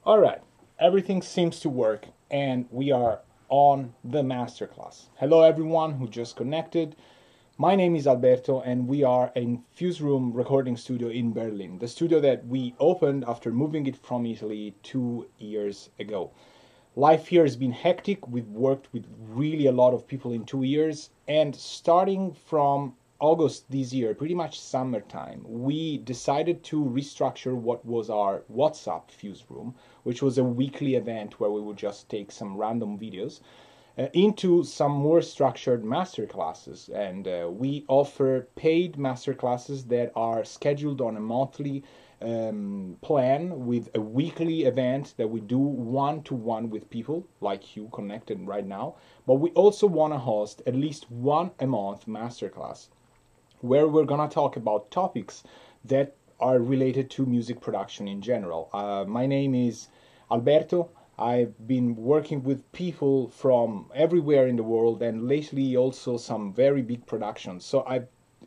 All right, everything seems to work and we are on the masterclass. Hello everyone who just connected. My name is Alberto and we are in Fuseroom recording studio in Berlin, the studio that we opened after moving it from Italy 2 years ago. Life here has been hectic. We've worked with really a lot of people in 2 years, and starting from August this year, pretty much summertime, we decided to restructure what was our WhatsApp Fuse Room, which was a weekly event where we would just take some random videos, into some more structured masterclasses. And we offer paid masterclasses that are scheduled on a monthly plan with a weekly event that we do one-to-one with people like you connected right now. But we also want to host at least one a month masterclass where we're gonna talk about topics that are related to music production in general. My name is Alberto. I've been working with people from everywhere in the world, and lately also some very big productions. So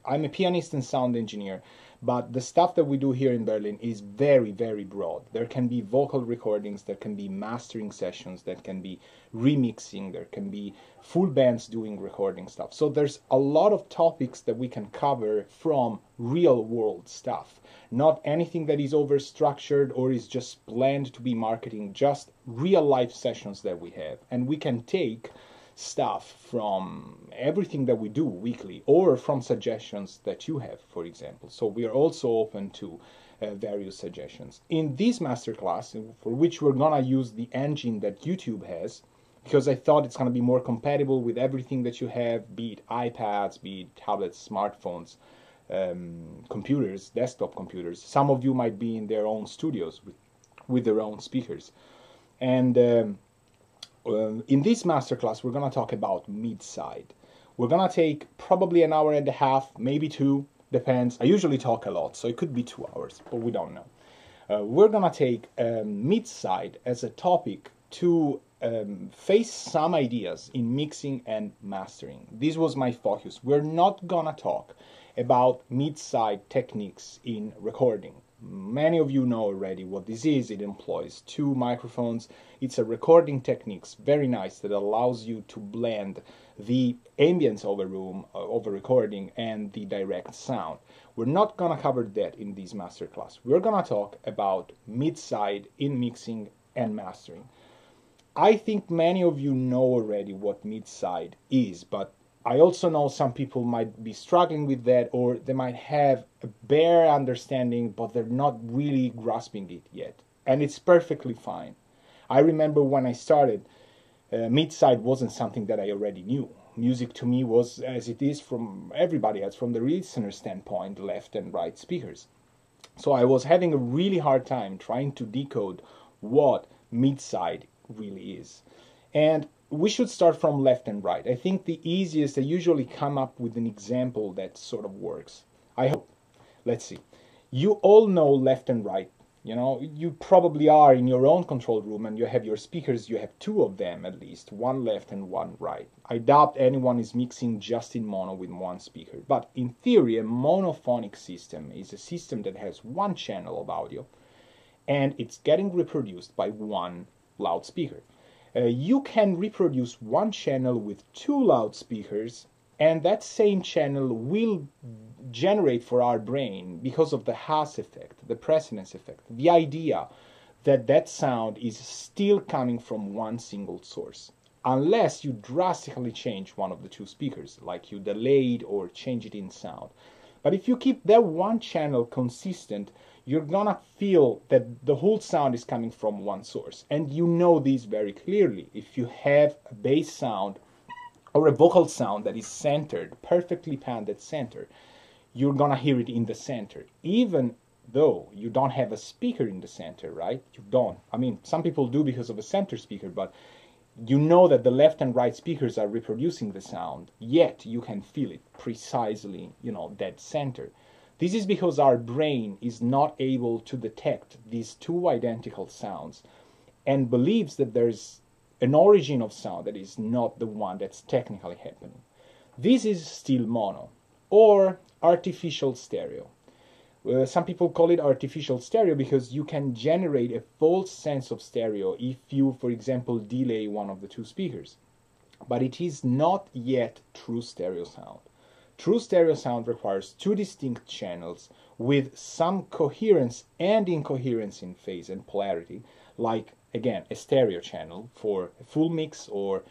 I'm a pianist and sound engineer, but the stuff that we do here in Berlin is very, very broad. There can be vocal recordings, there can be mastering sessions, there can be remixing, there can be full bands doing recording stuff. So there's a lot of topics that we can cover from real world stuff. Not anything that is over-structured or is just planned to be marketing, just real life sessions that we have. And we can take stuff from everything that we do weekly or from suggestions that you have, for example. So we are also open to various suggestions. In this masterclass, for which we're gonna use the engine that YouTube has, because I thought it's gonna be more compatible with everything that you have, be it iPads, be it tablets, smartphones, computers, desktop computers. Some of you might be in their own studios with their own speakers. And in this masterclass, we're going to talk about mid-side. We're going to take probably an hour and a half, maybe two, depends. I usually talk a lot, so it could be 2 hours, but we don't know. We're going to take mid-side as a topic to face some ideas in mixing and mastering. This was my focus. We're not going to talk about mid-side techniques in recording. Many of you know already what this is. It employs 2 microphones. It's a recording technique, very nice, that allows you to blend the ambience of a room, of a recording, and the direct sound. We're not going to cover that in this masterclass. We're going to talk about mid-side in mixing and mastering. I think many of you know already what mid-side is, but I also know some people might be struggling with that, or they might have a bare understanding, but they're not really grasping it yet. And it's perfectly fine. I remember when I started, mid-side wasn't something that I already knew. Music to me was, as it is from everybody else, from the listener standpoint, left and right speakers. So I was having a really hard time trying to decode what mid-side really is. And we should start from left and right. I think the easiest, I usually come up with an example that sort of works. I hope. Let's see. You all know left and right. You know, you probably are in your own control room and you have your speakers, you have 2 of them at least, one left and one right. I doubt anyone is mixing just in mono with one speaker. But in theory, a monophonic system is a system that has one channel of audio and it's getting reproduced by one loudspeaker. You can reproduce one channel with 2 loudspeakers, and that same channel will generate for our brain, because of the Haas effect, the precedence effect, the idea that that sound is still coming from one single source, unless you drastically change one of the 2 speakers, like you delayed or change it in sound. But if you keep that one channel consistent, you're gonna feel that the whole sound is coming from one source. And you know this very clearly. If you have a bass sound or a vocal sound that is centered, perfectly panned at center, you're gonna hear it in the center. Even though you don't have a speaker in the center, right? You don't. I mean, some people do because of a center speaker, but you know that the left and right speakers are reproducing the sound, yet you can feel it precisely, dead center. This is because our brain is not able to detect these 2 identical sounds and believes that there's an origin of sound that is not the one that's technically happening. This is still mono or artificial stereo. Some people call it artificial stereo because you can generate a false sense of stereo if you, for example, delay one of the two speakers. But it is not yet true stereo sound. True stereo sound requires two distinct channels with some coherence and incoherence in phase and polarity, like, again, a stereo channel for a full mix or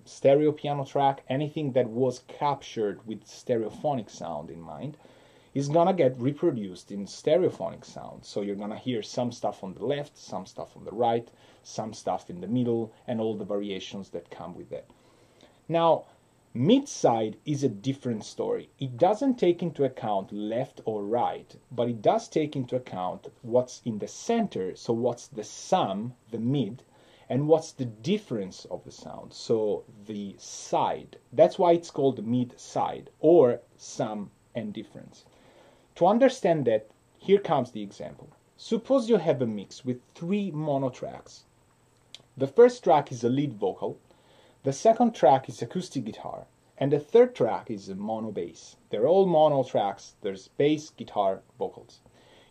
stereo piano track. Anything that was captured with stereophonic sound in mind is gonna get reproduced in stereophonic sound. So you're gonna hear some stuff on the left, some stuff on the right, some stuff in the middle, and all the variations that come with that. Now, mid-side is a different story. It doesn't take into account left or right, but it does take into account what's in the center, so what's the sum, the mid, and what's the difference of the sound, so the side. That's why it's called mid-side, or sum and difference. To understand that, here comes the example. Suppose you have a mix with 3 mono tracks. The first track is a lead vocal, the second track is acoustic guitar, and the third track is a mono bass. They're all mono tracks, there's bass, guitar, vocals.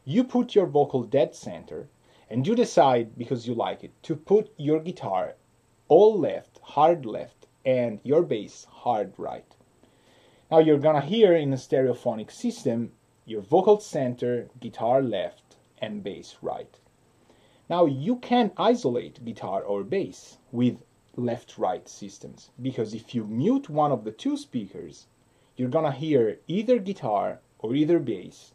You put your vocal dead center, and you decide, because you like it, to put your guitar all left, hard left, and your bass hard right. Now you're gonna hear in a stereophonic system your vocal center, guitar left, and bass right. Now you can isolate guitar or bass with left-right systems, because if you mute one of the two speakers, you're gonna hear either guitar or either bass,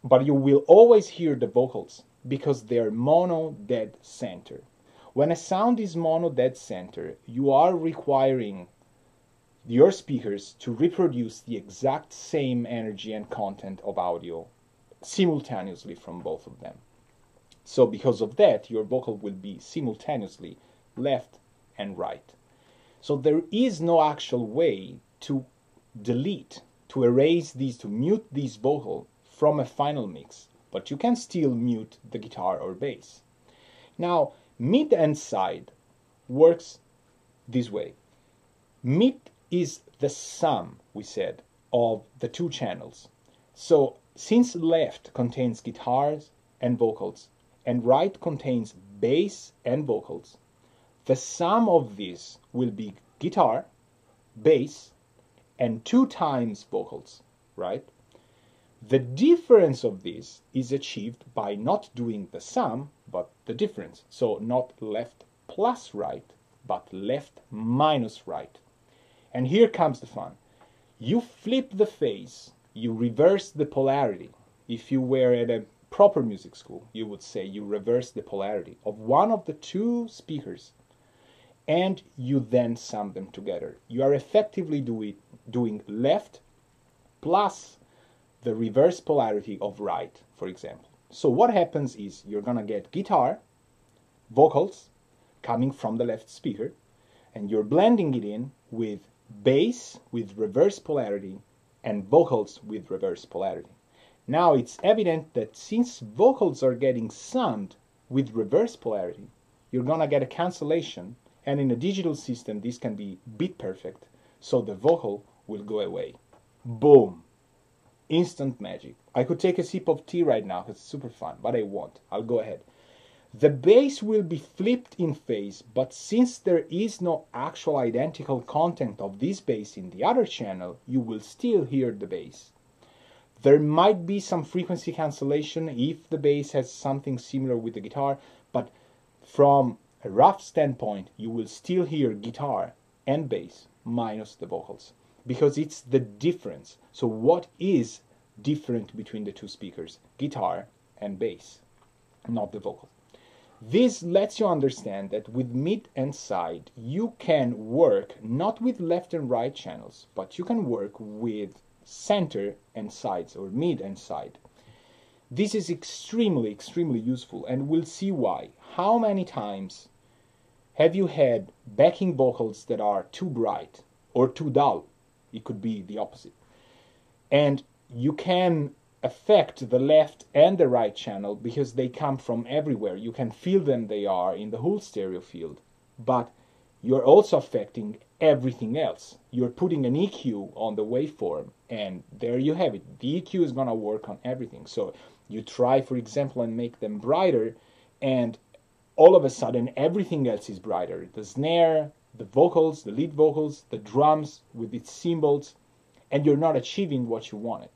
but you will always hear the vocals because they're mono dead center. When a sound is mono dead center, you are requiring your speakers to reproduce the exact same energy and content of audio simultaneously from both of them. So because of that, your vocal will be simultaneously left and right. So there is no actual way to delete, to erase these, to mute these vocal from a final mix, but you can still mute the guitar or bass. Now, mid and side works this way. Mid is the sum, we said, of the two channels. So since left contains guitars and vocals, and right contains bass and vocals, the sum of this will be guitar, bass, and 2 times vocals, right? The difference of this is achieved by not doing the sum, but the difference. So not left plus right, but left minus right. And here comes the fun. You flip the phase, you reverse the polarity. If you were at a proper music school, you would say you reverse the polarity of one of the two speakers, and you then sum them together. You are effectively doing left plus the reverse polarity of right, for example. So what happens is you're gonna get guitar, vocals coming from the left speaker, and you're blending it in with bass with reverse polarity and vocals with reverse polarity. Now it's evident that since vocals are getting summed with reverse polarity, you're gonna get a cancellation, and in a digital system this can be bit perfect, so the vocal will go away. Boom! Instant magic. I could take a sip of tea right now because it's super fun, but I won't. I'll go ahead. The bass will be flipped in phase, but since there is no actual identical content of this bass in the other channel, you will still hear the bass. There might be some frequency cancellation if the bass has something similar with the guitar, but from a rough standpoint, you will still hear guitar and bass minus the vocals, because it's the difference. So what is different between the two speakers? Guitar and bass, not the vocal. This lets you understand that with mid and side, you can work not with left and right channels, but you can work with center and sides, or mid and side. This is extremely, extremely useful, and we'll see why. How many times have you had backing vocals that are too bright or too dull? It could be the opposite. And you can affect the left and the right channel because they come from everywhere. You can feel them, they are in the whole stereo field. But you're also affecting everything else. You're putting an EQ on the waveform, and there you have it. The EQ is going to work on everything. So you try, for example, and make them brighter, and all of a sudden everything else is brighter. The snare, the vocals, the lead vocals, the drums with its cymbals, and you're not achieving what you wanted.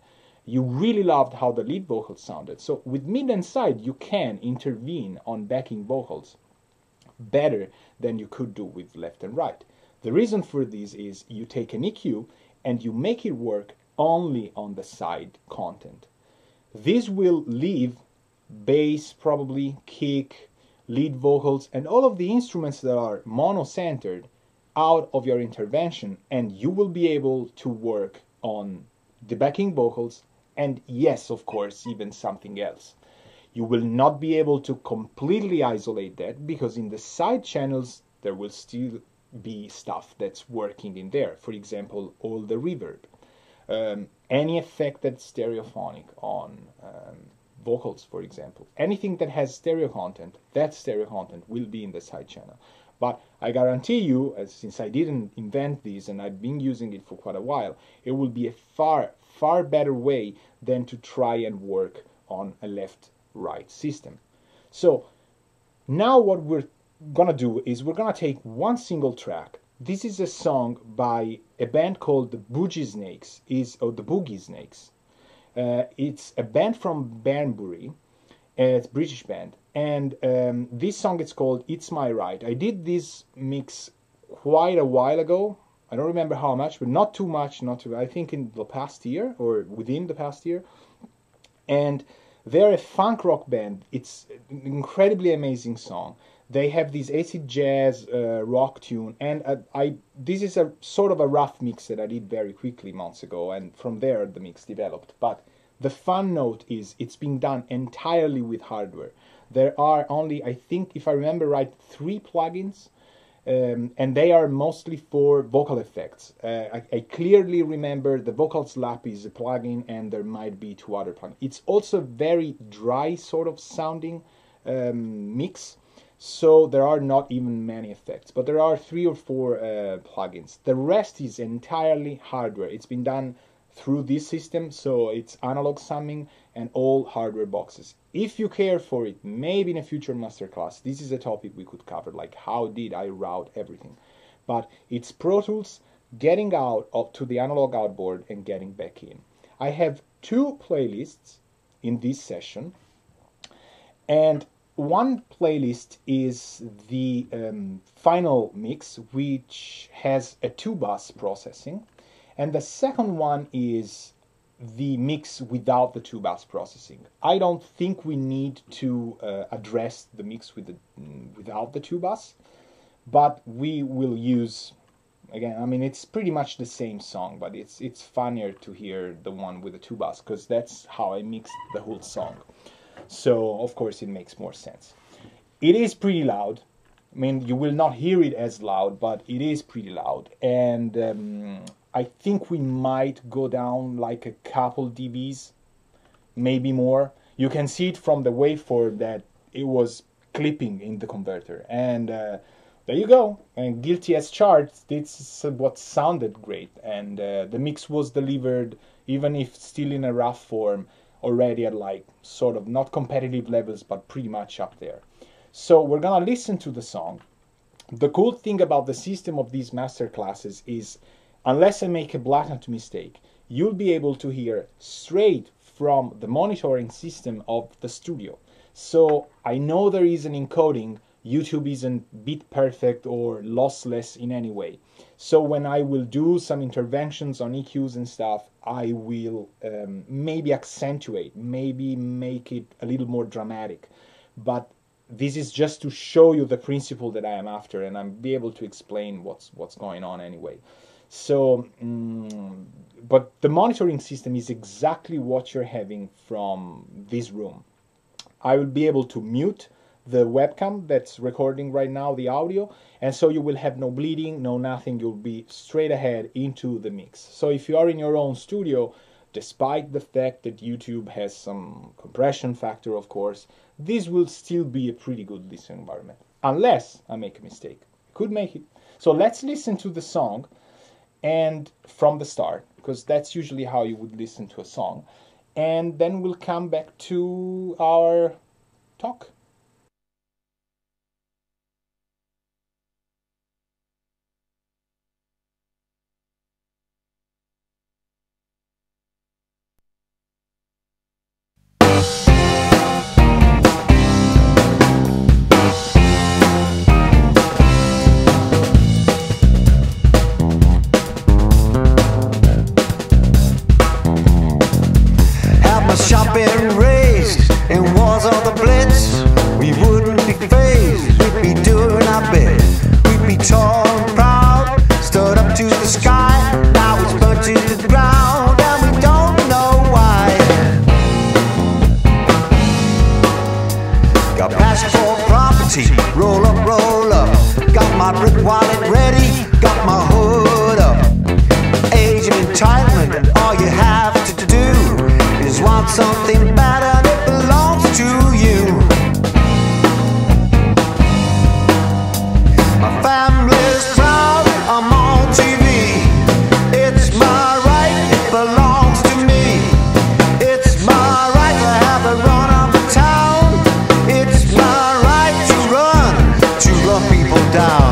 You really loved how the lead vocals sounded. So with mid and side, you can intervene on backing vocals better than you could do with left and right. The reason for this is you take an EQ and you make it work only on the side content. This will leave bass, probably kick, lead vocals, and all of the instruments that are mono-centered out of your intervention, and you will be able to work on the backing vocals, and yes, of course, even something else. You will not be able to completely isolate that, because in the side channels there will still be stuff that's working in there. For example, all the reverb, any effect that's stereophonic on vocals, for example. Anything that has stereo content, that stereo content will be in the side channel. But I guarantee you, since I didn't invent this and I've been using it for quite a while, it will be a far better way than to try and work on a left-right system. So now what we're gonna do is we're gonna take one single track. This is a song by a band called the Boogie Snakes, or the Boogie Snakes. It's a band from Banbury. It's a British band, and this song is called "It's My Right." I did this mix quite a while ago. I don't remember how much, but not too much. I think in the past year or within the past year. And they're a funk rock band. It's an incredibly amazing song. They have this acid jazz rock tune, and this is a sort of a rough mix that I did very quickly months ago, and from there the mix developed. But the fun note is it's being done entirely with hardware. There are only, I think, if I remember right, 3 plugins, and they are mostly for vocal effects. I clearly remember the Vocal Slap is a plugin, and there might be 2 other plugins. It's also very dry sort of sounding mix. So there are not even many effects, but there are 3 or 4 plugins. The rest is entirely hardware. It's been done through this system, so it's analog summing and all hardware boxes. If you care for it, maybe in a future masterclass, this is a topic we could cover, like how did I route everything. But it's Pro Tools getting out to the analog outboard and getting back in. I have 2 playlists in this session, and one playlist is the final mix, which has a 2-bus processing, and the second one is the mix without the 2-bus processing. I don't think we need to address the mix without the 2-bus, but we will use, again, I mean, it's pretty much the same song, but it's funnier to hear the one with the 2-bus, because that's how I mixed the whole song. So, of course, it makes more sense. It is pretty loud. I mean, you will not hear it as loud, but it is pretty loud. And I think we might go down like a couple dBs, maybe more. You can see it from the waveform that it was clipping in the converter. And there you go. And guilty as charged, this is what sounded great. And the mix was delivered, even if still in a rough form, already at like sort of not competitive levels, but pretty much up there. So we're gonna listen to the song. The cool thing about the system of these master classes is, unless I make a blatant mistake, you'll be able to hear straight from the monitoring system of the studio. So I know there is an encoding. YouTube isn't bit perfect or lossless in any way. So when I will do some interventions on EQs and stuff, I will maybe accentuate, maybe make it a little more dramatic. But this is just to show you the principle that I am after, and I'll be able to explain what's going on anyway. So, but the monitoring system is exactly what you're having from this room. I will be able to mute the webcam that's recording right now the audio, and so you will have no bleeding, no nothing. You'll be straight ahead into the mix. So if you are in your own studio, despite the fact that YouTube has some compression factor, of course, this will still be a pretty good listening environment, unless I make a mistake. Could make it. So let's listen to the song and from the start, because that's usually how you would listen to a song, and then we'll come back to our talk. Shopping raised in wars of the blitz, we wouldn't be phased, we'd be doing our bit. We'd be tall and proud, stood up to the sky. Now it's burnt to the ground and we don't know why. Got passport property, roll up, roll up. Got my brick wallet ready, got my hood up. Age of entitlement, all you have to do is want something better and it belongs to you. My family's proud, I'm on TV. It's my right, it belongs to me. It's my right to have the run of the town. It's my right to run people down.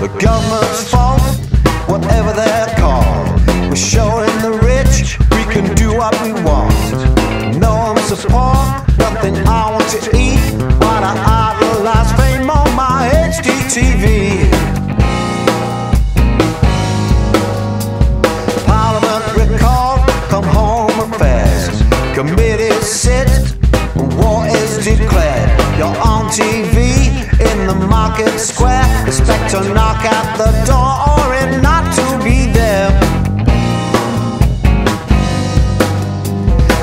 The government's fault, whatever they're called. We're showing the rich we can do what we want. No one support, nothing I want to eat, while I idolize fame on my HDTV. Parliament recalled, come home affairs. Committee sit, war is declared. You're on TV in the market square. Expect to knock at the door or it not to be there.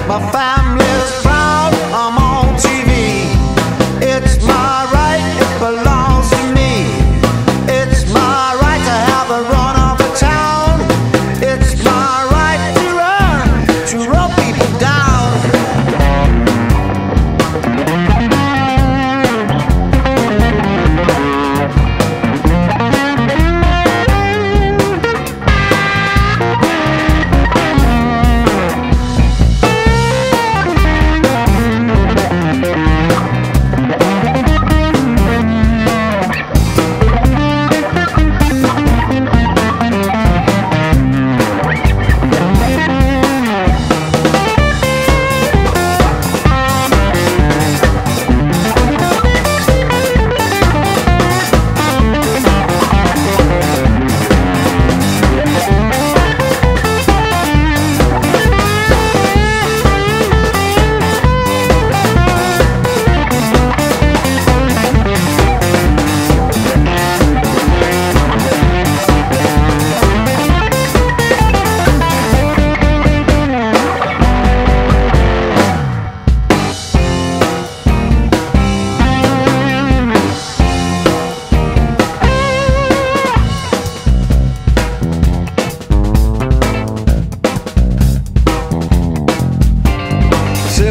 My family's proud, I'm on TV. It's my right, it belongs to me. It's my right to have the run of the town. It's my right to run people down.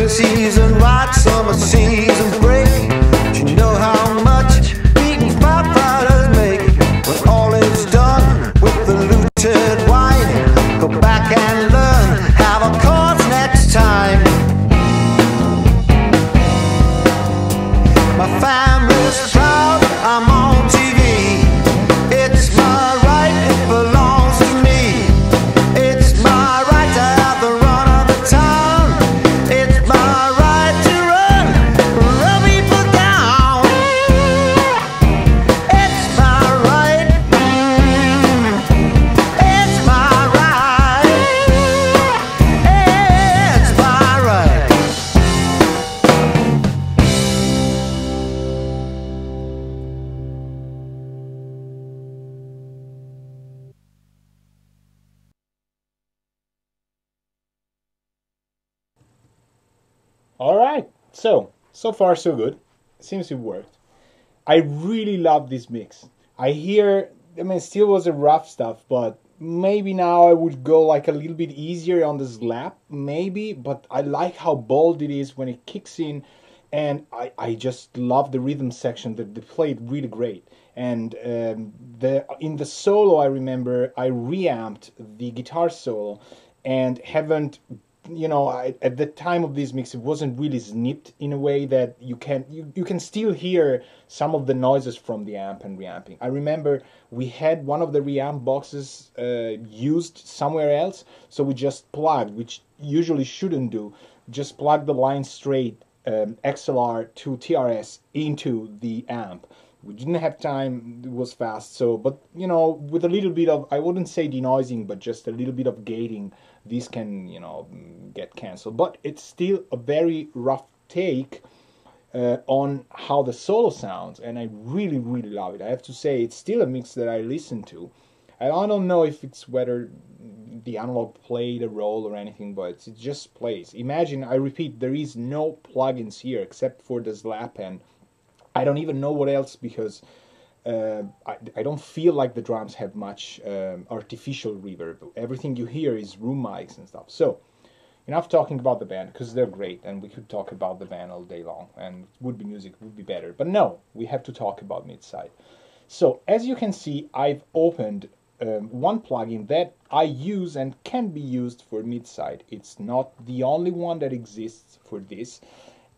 Season right, summer season break. Do you know how much beating firefighters make? When all is done with the looted wine, go back and learn, have a course next time. My family's proud, I'm on TV. It's my right, it belongs to me. It's my right to have the run of the town. It's my right to run people down. It's my right. It's my right. It's my right. All right, so far so good. Seems to have worked. I really love this mix. I hear, I mean, it still was a rough stuff, but maybe now I would go like a little bit easier on the slap, maybe, but I like how bold it is when it kicks in, and I just love the rhythm section that they played really great. And in the solo, I remember I reamped the guitar solo, and haven't, at the time of this mix, it wasn't really snipped in a way that you can still hear some of the noises from the amp and reamping. I remember we had one of the reamp boxes used somewhere else, so we just plugged, which usually shouldn't do, just plug the line straight XLR to TRS into the amp. We didn't have time, it was fast, so, but with a little bit of, I wouldn't say denoising, but just a little bit of gating, this can, get canceled. But it's still a very rough take on how the solo sounds, and I really, really love it. I have to say, it's still a mix that I listen to. And I don't know if it's whether the analog played a role or anything, but it just plays. Imagine, I repeat, there is no plugins here except for the slap, and I don't even know what else, because I don't feel like the drums have much artificial reverb. Everything you hear is room mics and stuff. So, enough talking about the band, because they're great, and we could talk about the band all day long, and would be music would be better. But no, we have to talk about Midside. So, as you can see, I've opened one plugin that I use and can be used for Midside. It's not the only one that exists for this,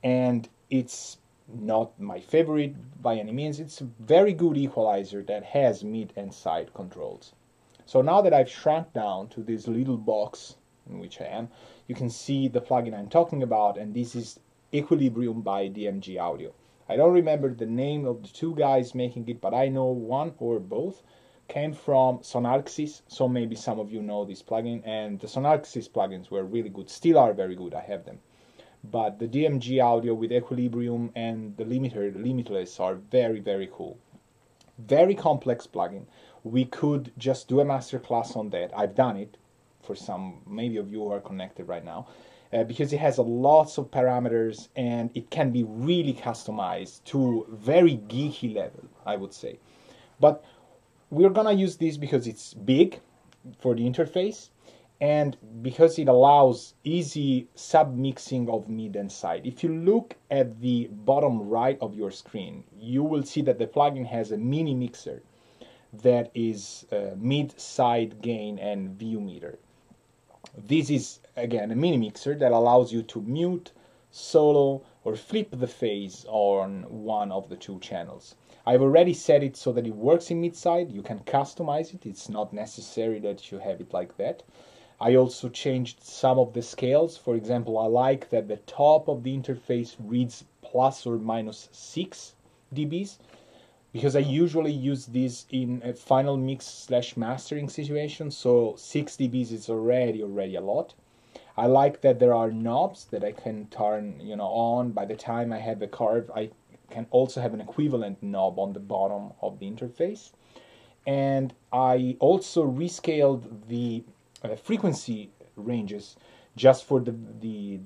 and it's not my favorite by any means. It's a very good equalizer that has mid and side controls. So now that I've shrunk down to this little box in which I am, you can see the plugin I'm talking about, and this is Equilibrium by DMG Audio. I don't remember the name of the two guys making it, but I know one or both came from Sonarxis, so maybe some of you know this plugin, and the Sonarxis plugins were really good, still are very good, I have them. But the DMG Audio with Equilibrium and the limiter, the limitless, are very, very cool. Very complex plugin. We could just do a masterclass on that. I've done it for some, maybe of you who are connected right now, because it has lots of parameters and it can be really customized to very geeky level, I would say. But we're gonna use this because it's big for the interface, and because it allows easy sub-mixing of mid and side. If you look at the bottom right of your screen, you will see that the plugin has a mini mixer that is mid, side, gain, and view meter. This is, again, a mini mixer that allows you to mute, solo, or flip the phase on one of the two channels. I've already set it so that it works in mid-side. You can customize it. It's not necessary that you have it like that. I also changed some of the scales. For example, I like that the top of the interface reads plus or minus 6 dBs, because I usually use this in a final mix / mastering situation, so 6 dBs is already a lot. I like that there are knobs that I can turn on. By the time I have a curve, I can also have an equivalent knob on the bottom of the interface. And I also rescaled the frequency ranges just for the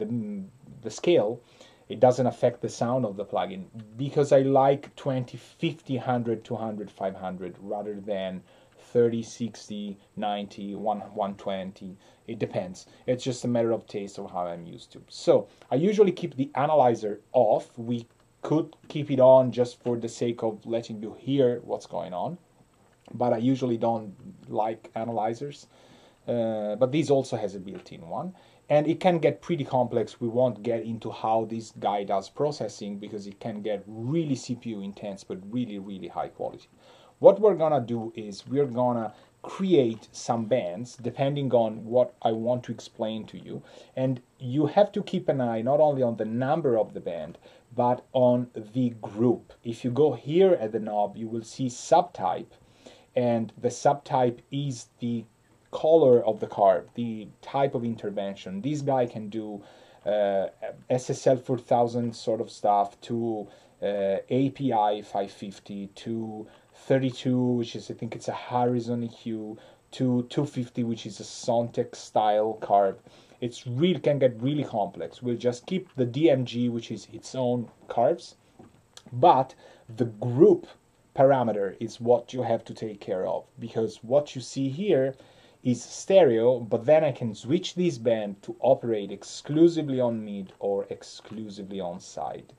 scale. It doesn't affect the sound of the plugin, because I like 20, 50, 100, 200, 500 rather than 30, 60, 90, 120. It depends. It's just a matter of taste of how I'm used to. So I usually keep the analyzer off. We could keep it on just for the sake of letting you hear what's going on, but I usually don't like analyzers. But this also has a built-in one, and it can get pretty complex. We won't get into how this guy does processing, because it can get really CPU intense, but really, really high quality. What we're gonna do is we're gonna create some bands depending on what I want to explain to you, and you have to keep an eye not only on the number of the band, but on the group. If you go here at the knob, you will see subtype, and the subtype is the color of the card, the type of intervention. This guy can do SSL 4000 sort of stuff, to API 550, to 32, which is, I think it's a Harrison EQ, to 250, which is a Sontec style card. It's really can get really complex. We'll just keep the DMG, which is its own curves, but the group parameter is what you have to take care of, because what you see here is stereo, but then I can switch this band to operate exclusively on mid or exclusively on side.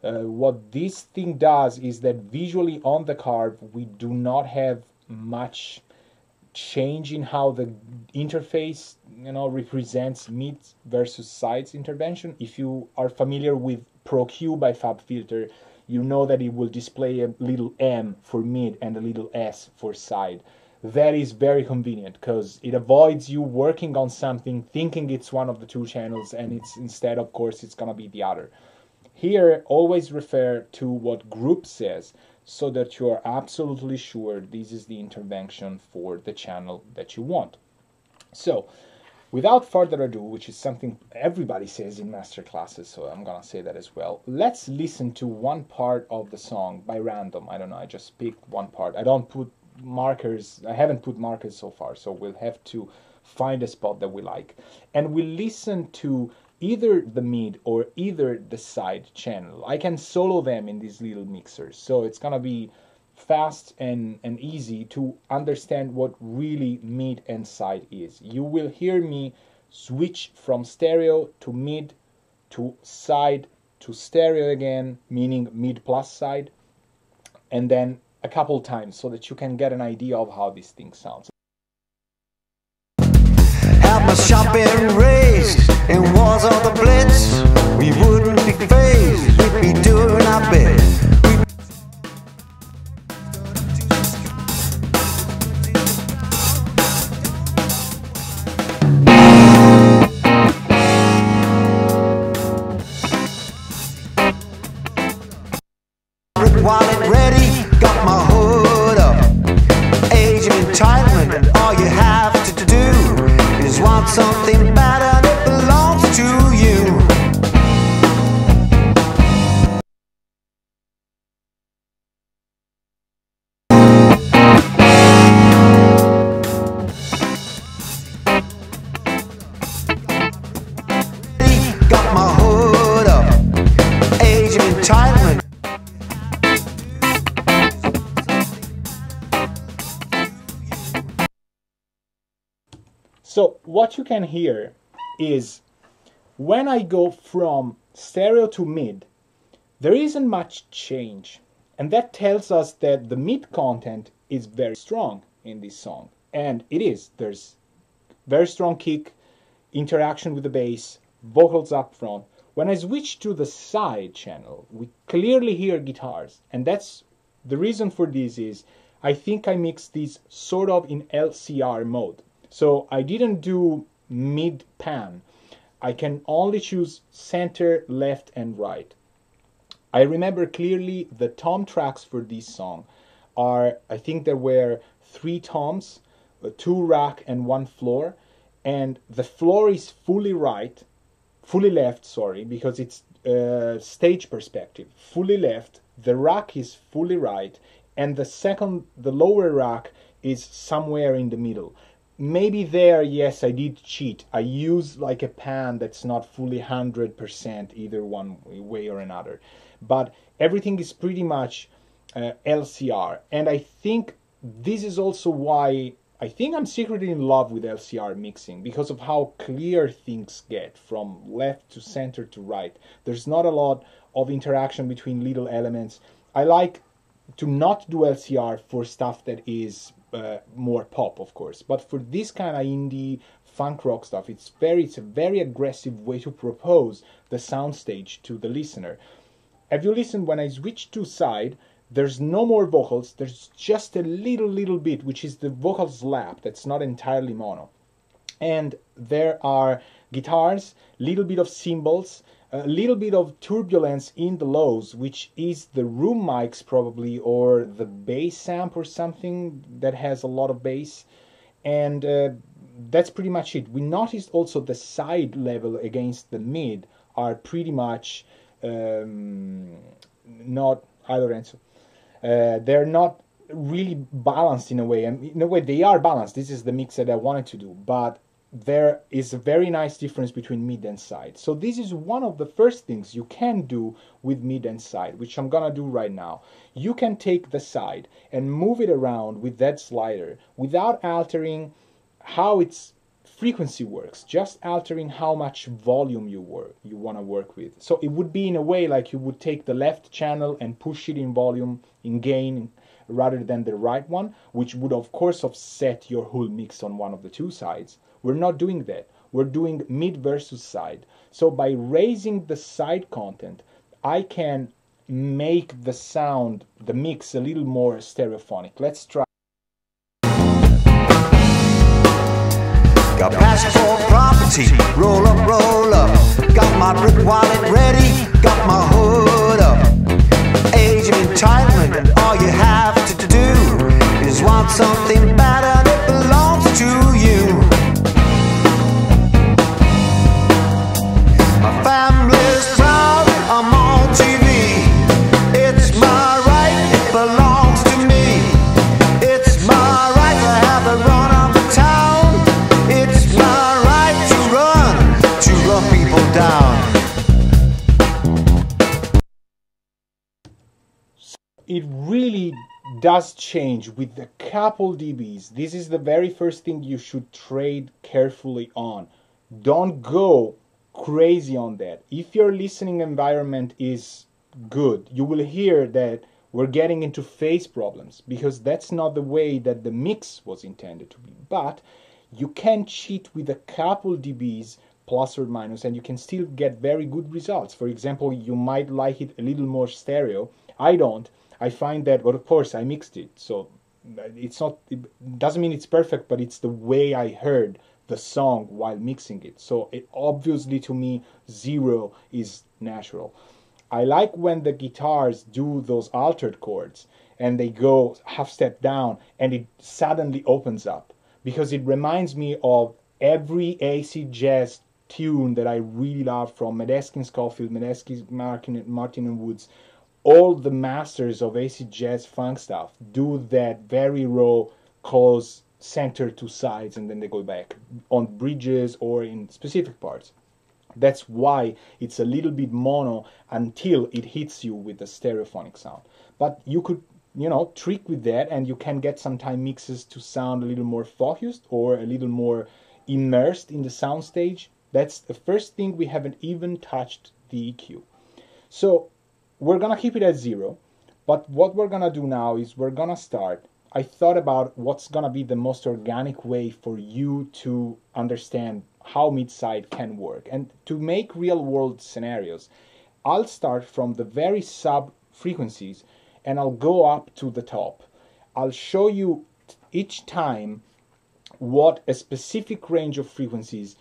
What this thing does is that visually on the card we do not have much change in how the interface represents mid versus sides intervention. If you are familiar with Pro Q by FabFilter, you know that it will display a little M for mid and a little S for side. That is very convenient because it avoids you working on something thinking it's one of the two channels, and it's instead, of course, it's gonna be the other. Here, always refer to what group says so that you are absolutely sure this is the intervention for the channel that you want. So, without further ado, which is something everybody says in Masterclasses, so I'm gonna say that as well, let's listen to one part of the song by random. I don't know, I just picked one part. I don't put markers, I haven't put markers so far, so we'll have to find a spot that we like. And we'll listen to either the mid or either the side channel. I can solo them in these little mixers, so it's gonna be fast and easy to understand what really mid and side is. You will hear me switch from stereo to mid to side to stereo again, meaning mid plus side, and then a couple times so that you can get an idea of how this thing sounds. Had my shopping raised in wars of the blitz. We wouldn't be phased, we'd be doing our bit. Wallet ready, got my hood up. Age of entitlement, all you have to do is want something better that belongs to you. Got my hood up. Age of entitlement. So what you can hear is when I go from stereo to mid, there isn't much change. And that tells us that the mid content is very strong in this song. And it is. There's very strong kick, interaction with the bass, vocals up front. When I switch to the side channel, we clearly hear guitars. And that's the reason for this is I think I mixed these sort of in LCR mode. So I didn't do mid pan. I can only choose center, left, and right. I remember clearly the tom tracks for this song are, I think there were 3 toms, 2 rack and 1 floor, and the floor is fully left, sorry, because it's stage perspective, fully left, the rack is fully right, and the lower rack is somewhere in the middle. Maybe there, yes, I did cheat. I used like a pan that's not fully 100% either one way or another. But everything is pretty much LCR. And I think this is also why I think I'm secretly in love with LCR mixing, because of how clear things get from left to center to right. There's not a lot of interaction between little elements. I like to not do LCR for stuff that is more pop, of course, but for this kind of indie funk rock stuff, it's a very aggressive way to propose the soundstage to the listener. Have you listened when I switch to side? There's no more vocals. There's just a little bit, which is the vocal slap that's not entirely mono, and there are guitars, little bit of cymbals, a little bit of turbulence in the lows, which is the room mics probably, or the bass amp or something that has a lot of bass, and that's pretty much it. We noticed also the side level against the mid are pretty much not either answer. They're not really balanced in a way, and in a way they are balanced. This is the mix that I wanted to do, but there is a very nice difference between mid and side. So this is one of the first things you can do with mid and side, which I'm gonna do right now. You can take the side and move it around with that slider without altering how its frequency works, just altering how much volume you want to work with. So it would be in a way like you would take the left channel and push it in volume, in gain, rather than the right one, which would of course offset your whole mix on one of the two sides. We're not doing that. We're doing mid versus side. So by raising the side content, I can make the sound, the mix, a little more stereophonic. Let's try. Got passport property, roll up, roll up. Got my brick wallet ready, got my hood up. Age of entitlement, and all you have to do is want something better that belongs to you. My family's proud, I'm on TV. It's my right, it belongs to me. It's my right to have the run of the town. It's my right to run people down. It really does change with a couple dBs. This is the very first thing you should trade carefully on. Don't go crazy on that. If your listening environment is good, you will hear that we're getting into phase problems, because that's not the way that the mix was intended to be. But you can cheat with a couple dBs plus or minus, and you can still get very good results. For example, you might like it a little more stereo. I don't. I find that, but of course I mixed it, so it's not, it doesn't mean it's perfect, but it's the way I heard the song while mixing it. So it obviously, to me, 0 is natural. I like when the guitars do those altered chords and they go half step down and it suddenly opens up, because it reminds me of every acid jazz tune that I really love, from Medeski and Scofield, Medeski, Martin and Woods. All the masters of acid jazz funk stuff do that very raw, close, center to sides, and then they go back on bridges or in specific parts. That's why it's a little bit mono until it hits you with the stereophonic sound. But you could, trick with that, and you can get sometimes mixes to sound a little more focused or a little more immersed in the sound stage. That's the first thing. We haven't even touched the EQ. So we're gonna keep it at 0, but what we're gonna do now is we're gonna start. I thought about what's gonna be the most organic way for you to understand how mid-side can work. And to make real-world scenarios, I'll start from the very sub frequencies and I'll go up to the top. I'll show you each time what a specific range of frequencies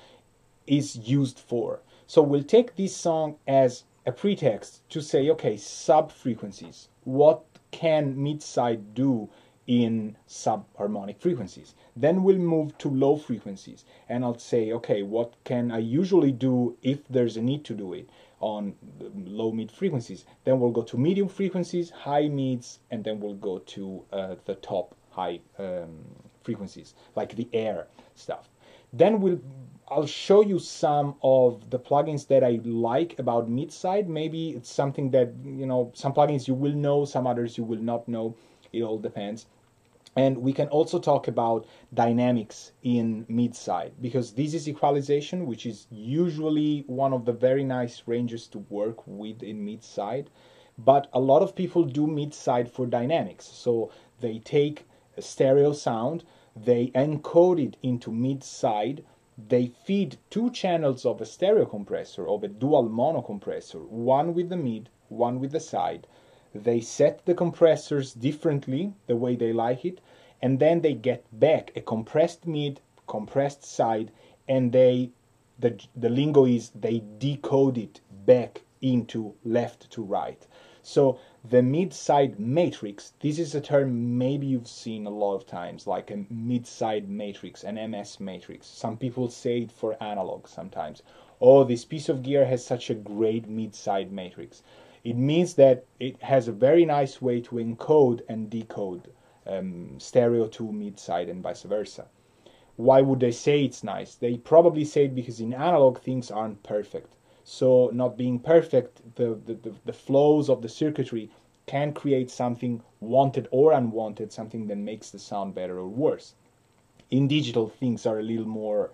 is used for. So we'll take this song as a pretext to say, okay, sub frequencies. What can mid-side do in sub-harmonic frequencies? Then we'll move to low frequencies, and I'll say, okay, what can I usually do if there's a need to do it on low mid frequencies? Then we'll go to medium frequencies, high mids, and then we'll go to the top high frequencies, like the air stuff. Then I'll show you some of the plugins that I like about mid-side. Maybe it's something that, some plugins you will know, some others you will not know. It all depends. And we can also talk about dynamics in mid-side, because this is equalization, which is usually one of the very nice ranges to work with in mid-side. But a lot of people do mid-side for dynamics. So they take a stereo sound, they encode it into mid-side, they feed 2 channels of a stereo compressor, of a dual mono compressor, one with the mid, one with the side. They set the compressors differently, the way they like it, and then they get back a compressed mid, compressed side, and the lingo is they decode it back into left to right. So the mid-side matrix, this is a term maybe you've seen a lot of times, like a mid-side matrix, an MS matrix. Some people say it for analog sometimes. Oh, this piece of gear has such a great mid-side matrix. It means that it has a very nice way to encode and decode stereo to mid-side and vice versa. Why would they say it's nice? They probably say it because in analog things aren't perfect. So not being perfect, the flows of the circuitry can create something wanted or unwanted, something that makes the sound better or worse. In digital, things are a little more,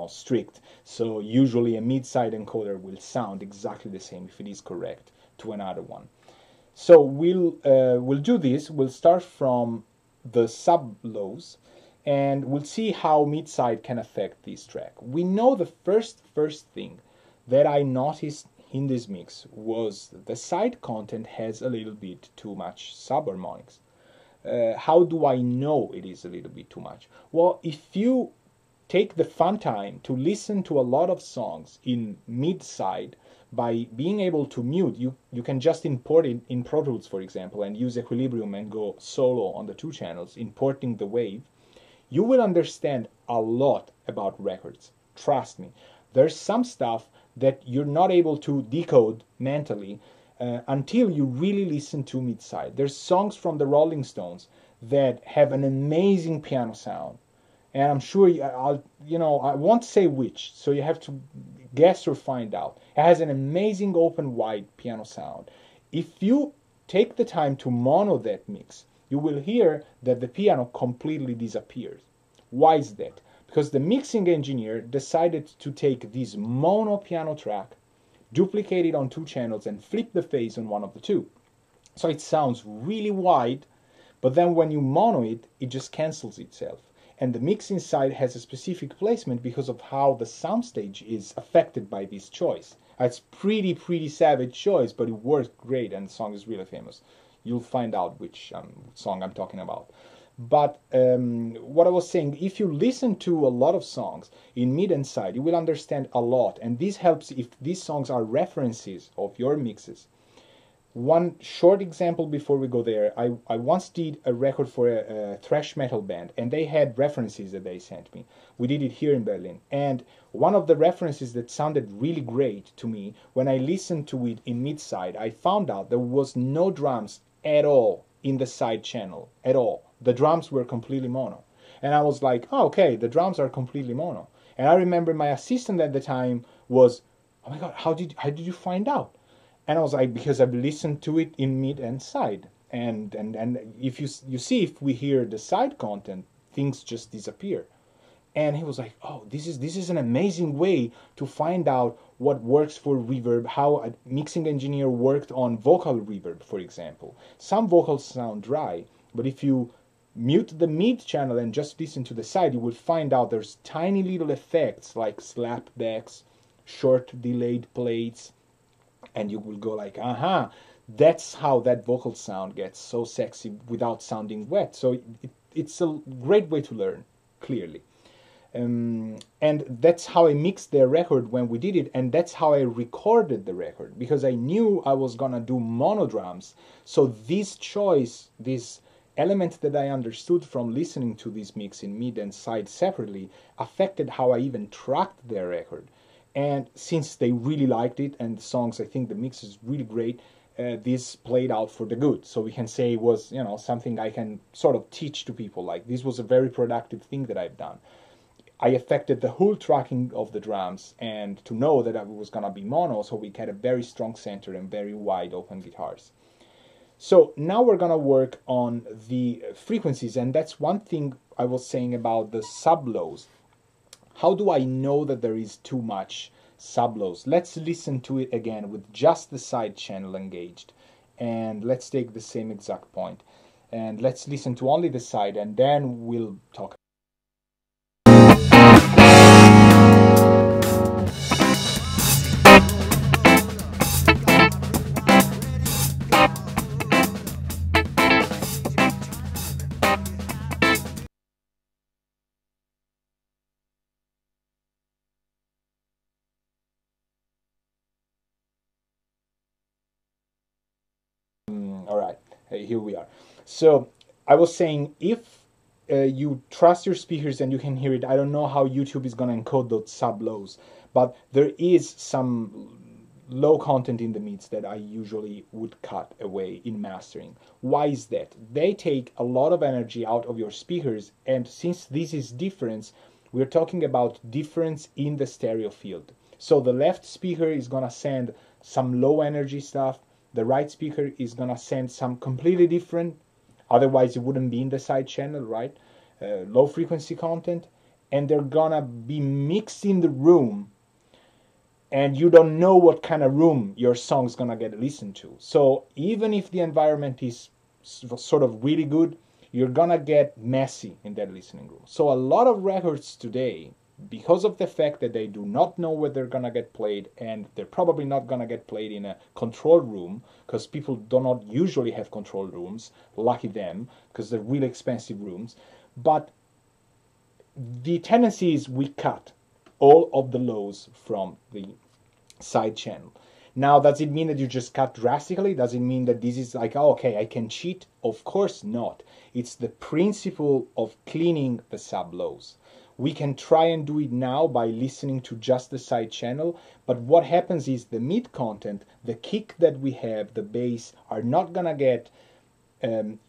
strict. So usually a mid-side encoder will sound exactly the same if it is correct to another one. So we'll do this. We'll start from the sub-lows, and we'll see how mid-side can affect this track. We know the first thing that I noticed in this mix was the side content has a little bit too much subharmonics. How do I know it is a little bit too much? Well, if you take the fun time to listen to a lot of songs in mid-side, by being able to mute, you can just import it in Pro Tools, for example, and use equilibrium and go solo on the 2 channels, importing the wave. You will understand a lot about records. Trust me. There's some stuff that you're not able to decode mentally until you really listen to mid-side. There's songs from the Rolling Stones that have an amazing piano sound. And I'm sure I won't say which, so you have to guess or find out. It has an amazing open wide piano sound. If you take the time to mono that mix, you will hear that the piano completely disappears. Why is that? Because the mixing engineer decided to take this mono piano track, duplicate it on 2 channels, and flip the phase on one of the 2. So it sounds really wide, but then when you mono it, it just cancels itself. And the mix inside has a specific placement because of how the soundstage is affected by this choice. It's pretty savage choice, but it works great, and the song is really famous. You'll find out which song I'm talking about. But what I was saying, if you listen to a lot of songs in mid and side, you will understand a lot, and this helps if these songs are references of your mixes. One short example before we go there, I once did a record for a thrash metal band, and they had references that they sent me. We did it here in Berlin, and one of the references that sounded really great to me, when I listened to it in mid-side, I found out there was no drums at all in the side channel, at all. The drums were completely mono. And I was like, oh, okay, the drums are completely mono. And I remember my assistant at the time was, oh my God, how did you find out? And I was like, because I've listened to it in mid and side. And if you see, if we hear the side content, things just disappear. And he was like, oh, this is an amazing way to find out what works for reverb, how a mixing engineer worked on vocal reverb, for example. Some vocals sound dry, but if you mute the mid channel and just listen to the side, you will find out there's tiny little effects like slapbacks, short delayed plates, and you will go like, aha, that's how that vocal sound gets so sexy without sounding wet. So it's a great way to learn, clearly. And that's how I mixed the record when we did it, and that's how I recorded the record, because I knew I was gonna do mono drums. So this choice, this element that I understood from listening to this mix in mid and side separately, affected how I even tracked their record. And since they really liked it, and the songs, I think the mix is really great, this played out for the good. So we can say it was, something I can sort of teach to people. Like, this was a very productive thing that I've done. I affected the whole tracking of the drums, and to know that it was going to be mono, so we had a very strong center and very wide open guitars. So now we're going to work on the frequencies, and that's one thing I was saying about the sub-lows. How do I know that there is too much sub-lows? Let's listen to it again with just the side channel engaged. And let's take the same exact point. And let's listen to only the side, and then we'll talk. All right, here we are. So I was saying, if you trust your speakers and you can hear it, I don't know how YouTube is going to encode those sub-lows, but there is some low content in the mids that I usually would cut away in mastering. Why is that? They take a lot of energy out of your speakers, and since this is difference, we're talking about difference in the stereo field. So the left speaker is going to send some low energy stuff, the right speaker is going to send some completely different, otherwise it wouldn't be in the side channel, right? low frequency content, and they're gonna be mixed in the room, and you don't know what kind of room your song's gonna get listened to. So even if the environment is sort of really good, you're gonna get messy in that listening room. So a lot of records today, because of the fact that they do not know where they're gonna get played, and they're probably not gonna get played in a control room, because people do not usually have control rooms, lucky them, because they're really expensive rooms, but the tendency is we cut all of the lows from the side channel. Now, does it mean that you just cut drastically? Does it mean that this is like, oh, okay, I can cheat? Of course not. It's the principle of cleaning the sub lows. We can try and do it now by listening to just the side channel, but what happens is the mid content, the kick that we have, the bass, are not gonna get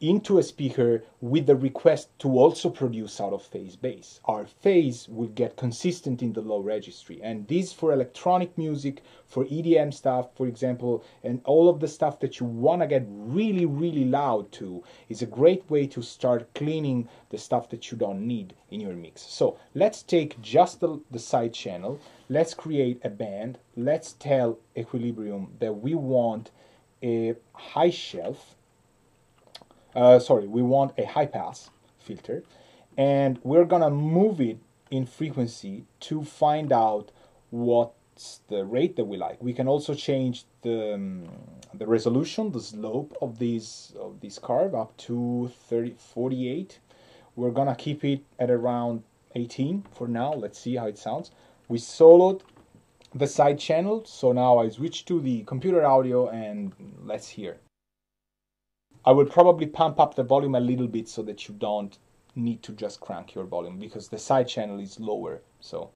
into a speaker with the request to also produce out of phase bass. Our phase will get consistent in the low registry, and this for electronic music, for EDM stuff, for example, and all of the stuff that you want to get really, really loud to, is a great way to start cleaning the stuff that you don't need in your mix. So let's take just the side channel, let's create a band, let's tell Equilibrium that we want a high shelf, we want a high pass filter, and we're gonna move it in frequency to find out what's the rate that we like. We can also change the resolution, the slope of this curve up to 48. We're gonna keep it at around 18 for now. Let's see how it sounds. We soloed the side channel, so now I switch to the computer audio and let's hear. I will probably pump up the volume a little bit so that you don't need to just crank your volume, because the side channel is lower. So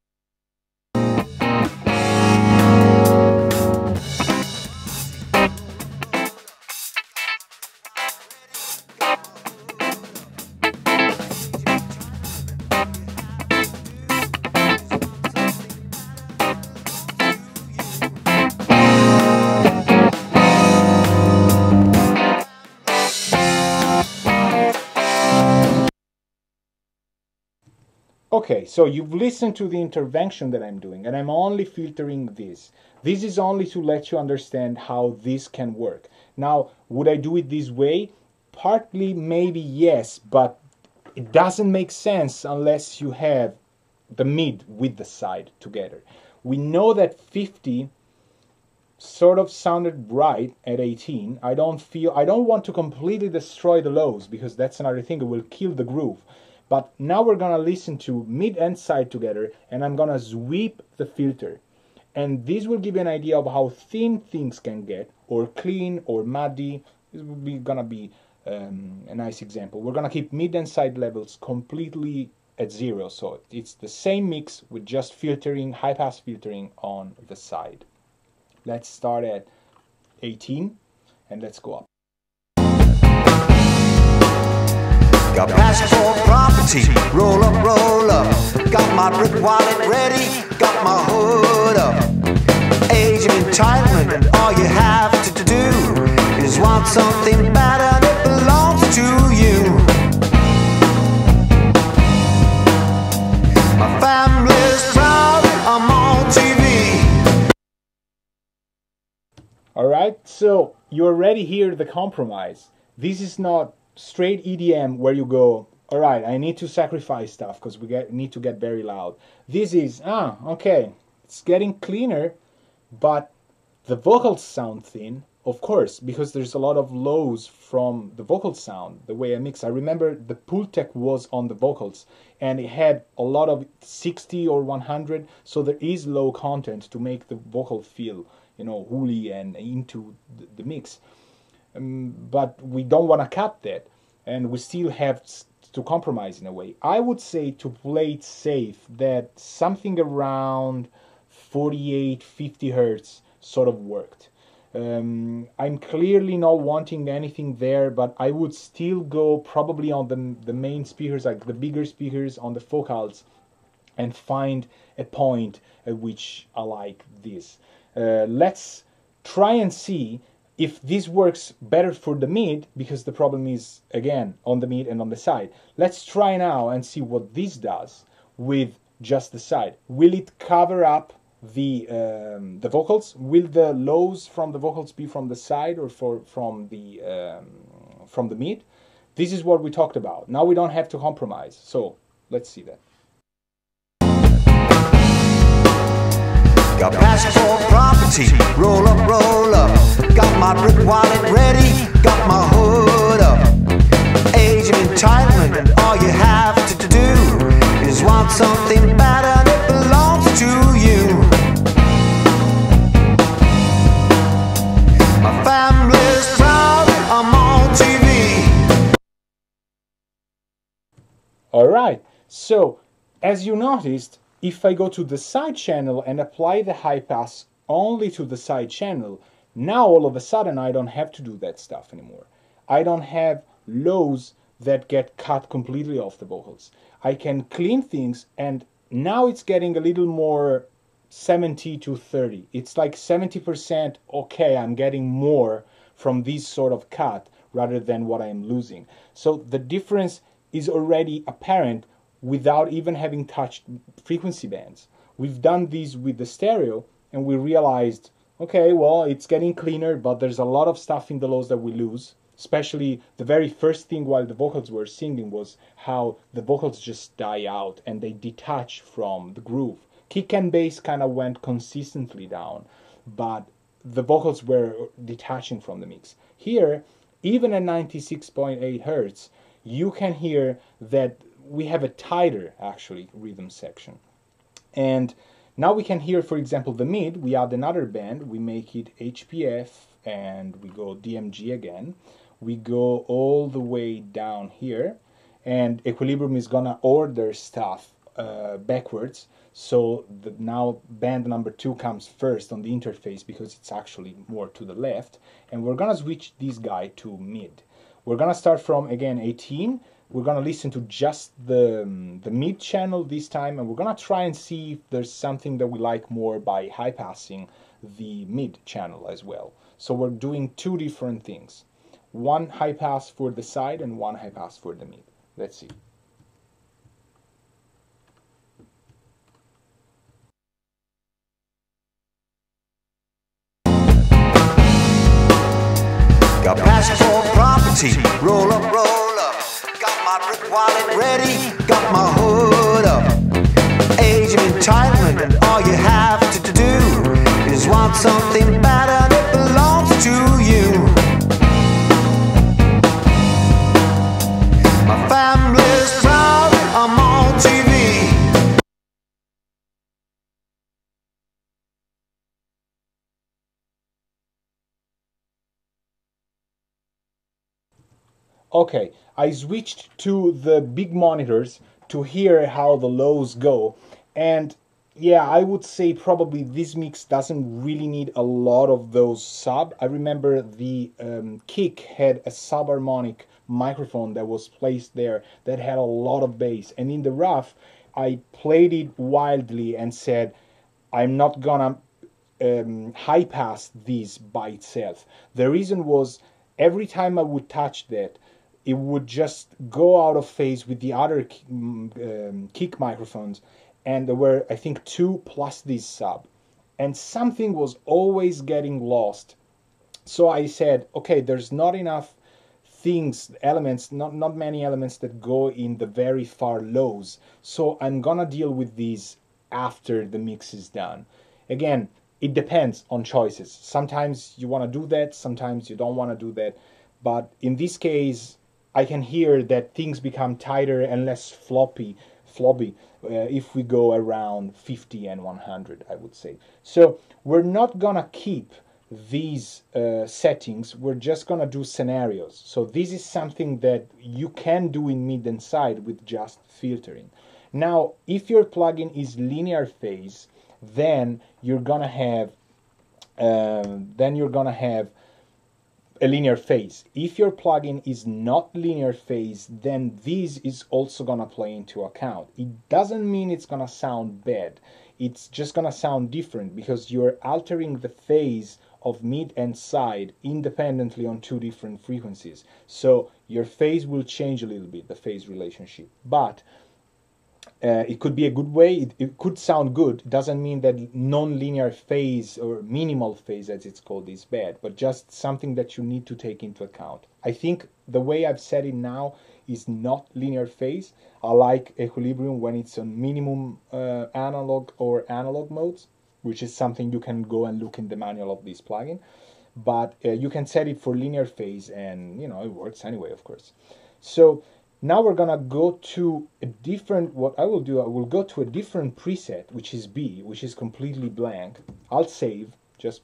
okay, so you've listened to the intervention that I'm doing, and I'm only filtering this. This is only to let you understand how this can work. Now, would I do it this way? Partly, maybe yes, but it doesn't make sense unless you have the mid with the side together. We know that 50 sort of sounded right at 18. I don't want to completely destroy the lows, because that's another thing, it will kill the groove. But now we're gonna listen to mid and side together, and I'm gonna sweep the filter. And this will give you an idea of how thin things can get, or clean, or muddy. This will be gonna be a nice example. We're gonna keep mid and side levels completely at 0. So it's the same mix with just filtering, high pass filtering on the side. Let's start at 18 and let's go up. Got passport property, roll up, roll up. Got my brick wallet ready, got my hood up. Age of entitlement, all you have to do is want something better and it belongs to you. My family's proud, I'm on TV. Alright, so you already hear the compromise. This is not straight EDM where you go, all right, I need to sacrifice stuff because need to get very loud. This is, okay, it's getting cleaner, but the vocals sound thin, of course, because there's a lot of lows from the vocal sound, the way I mix. I remember the Pultec was on the vocals, and it had a lot of 60 or 100, so there is low content to make the vocal feel, woolly and into the mix. But we don't want to cut that, and we still have to compromise in a way. I would say, to play it safe, that something around 48, 50 hertz sort of worked. I'm clearly not wanting anything there, but I would still go probably on the main speakers, like the bigger speakers on the focals, and find a point at which I like this. Let's try and see if this works better for the mid, because the problem is, again, on the mid and on the side. Let's try now and see what this does with just the side. Will it cover up the vocals? Will the lows from the vocals be from the side or from the mid? This is what we talked about. Now we don't have to compromise. So let's see that. Got passport property, roll up, roll up. Got my brick wallet ready, got my hood up. Age of entitlement, all you have to do is want something better that belongs to you. My family's proud, I'm on TV. Alright, so as you noticed, if I go to the side channel and apply the high pass only to the side channel, now all of a sudden I don't have to do that stuff anymore. I don't have lows that get cut completely off the vocals. I can clean things, and now it's getting a little more 70 to 30. It's like 70% okay, I'm getting more from this sort of cut rather than what I'm losing. So the difference is already apparent without even having touched frequency bands. We've done these with the stereo and we realized, okay, well, it's getting cleaner, but there's a lot of stuff in the lows that we lose. Especially the very first thing while the vocals were singing was how the vocals just die out and they detach from the groove. Kick and bass kind of went consistently down, but the vocals were detaching from the mix. Here, even at 96.8 hertz, you can hear that we have a tighter, actually, rhythm section. And now we can hear, for example, the mid. We add another band, we make it HPF, and we go DMG again. We go all the way down here, and Equilibrium is gonna order stuff backwards. So now band number 2 comes first on the interface because it's actually more to the left. And we're gonna switch this guy to mid. We're gonna start from, again, 18. We're gonna listen to just the mid channel this time, and we're gonna try and see if there's something that we like more by high passing the mid channel as well. So we're doing two different things. One high pass for the side and one high pass for the mid. Let's see. Got passport property, roll up, roll up. Got my brick wallet ready, got my hood up. Age of entitlement, all you have to do is want something better that belongs to you. My family's proud, I'm on TV. Okay, I switched to the big monitors to hear how the lows go, and yeah, I would say probably this mix doesn't really need a lot of those sub. I remember the Kick had a subharmonic microphone that was placed there that had a lot of bass, and in the rough I played it wildly and said I'm not gonna high pass this by itself. The reason was every time I would touch that, it would just go out of phase with the other kick microphones, and there were, I think, 2 plus this sub, and something was always getting lost. So I said, okay, there's not enough things, elements, not many elements that go in the very far lows, so I'm gonna deal with these after the mix is done. Again, it depends on choices. Sometimes you want to do that, sometimes you don't want to do that, but in this case I can hear that things become tighter and less floppy if we go around 50 and 100, I would say. So we're not gonna keep these settings, we're just gonna do scenarios. So this is something that you can do in mid and side with just filtering. Now, if your plugin is linear phase, then you're gonna have a linear phase. If your plugin is not linear phase, then this is also gonna play into account. It doesn't mean it's gonna sound bad. It's just gonna sound different because you're altering the phase of mid and side independently on two different frequencies. So your phase will change a little bit, the phase relationship. But it could be a good way. It could sound good. It doesn't mean that non-linear phase or minimal phase, as it's called, is bad, but just something that you need to take into account. I think the way I've said it now is not linear phase. I like equilibrium when it's on minimum analog or analog modes, which is something you can go and look in the manual of this plugin. But you can set it for linear phase, and it works anyway, of course. So now we're gonna go to a different, what I will do, I will go to a different preset, which is B, which is completely blank. I'll save, just,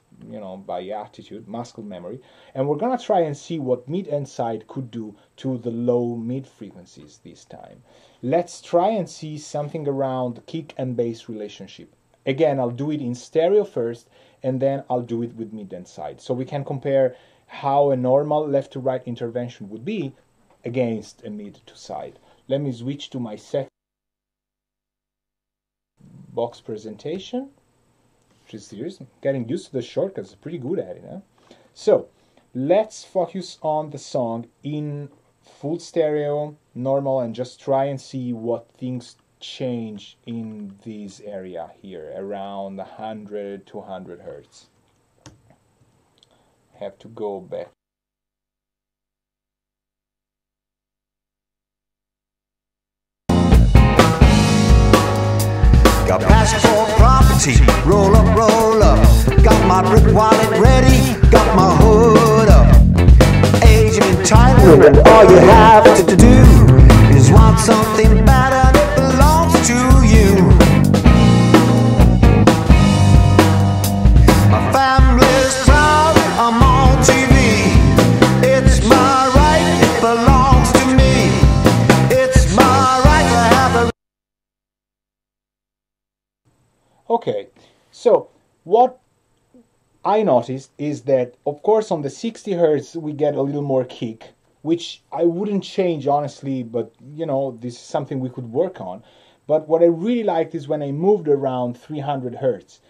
by attitude, muscle memory, and we're gonna try and see what mid and side could do to the low mid frequencies this time. Let's try and see something around kick and bass relationship. Again, I'll do it in stereo first, and then I'll do it with mid and side, so we can compare how a normal left to right intervention would be against a mid to side. Let me switch to my set box presentation, which is serious. Getting used to the shortcuts, pretty good at it, huh? So let's focus on the song in full stereo, normal, and just try and see what things change in this area here, around 100 to 100 hertz. Have to go back. Got passport property, roll up, roll up. Got my brick wallet ready, got my hood up. Age of entitlement, all you have to do is want something better that belongs to you. My family's proud, I'm on TV. It's my right, it belongs to me. It's my right to have a... Okay, so what I noticed is that, of course, on the 60 hertz we get a little more kick, which I wouldn't change honestly, but this is something we could work on. But what I really liked is when I moved around 300 hertz.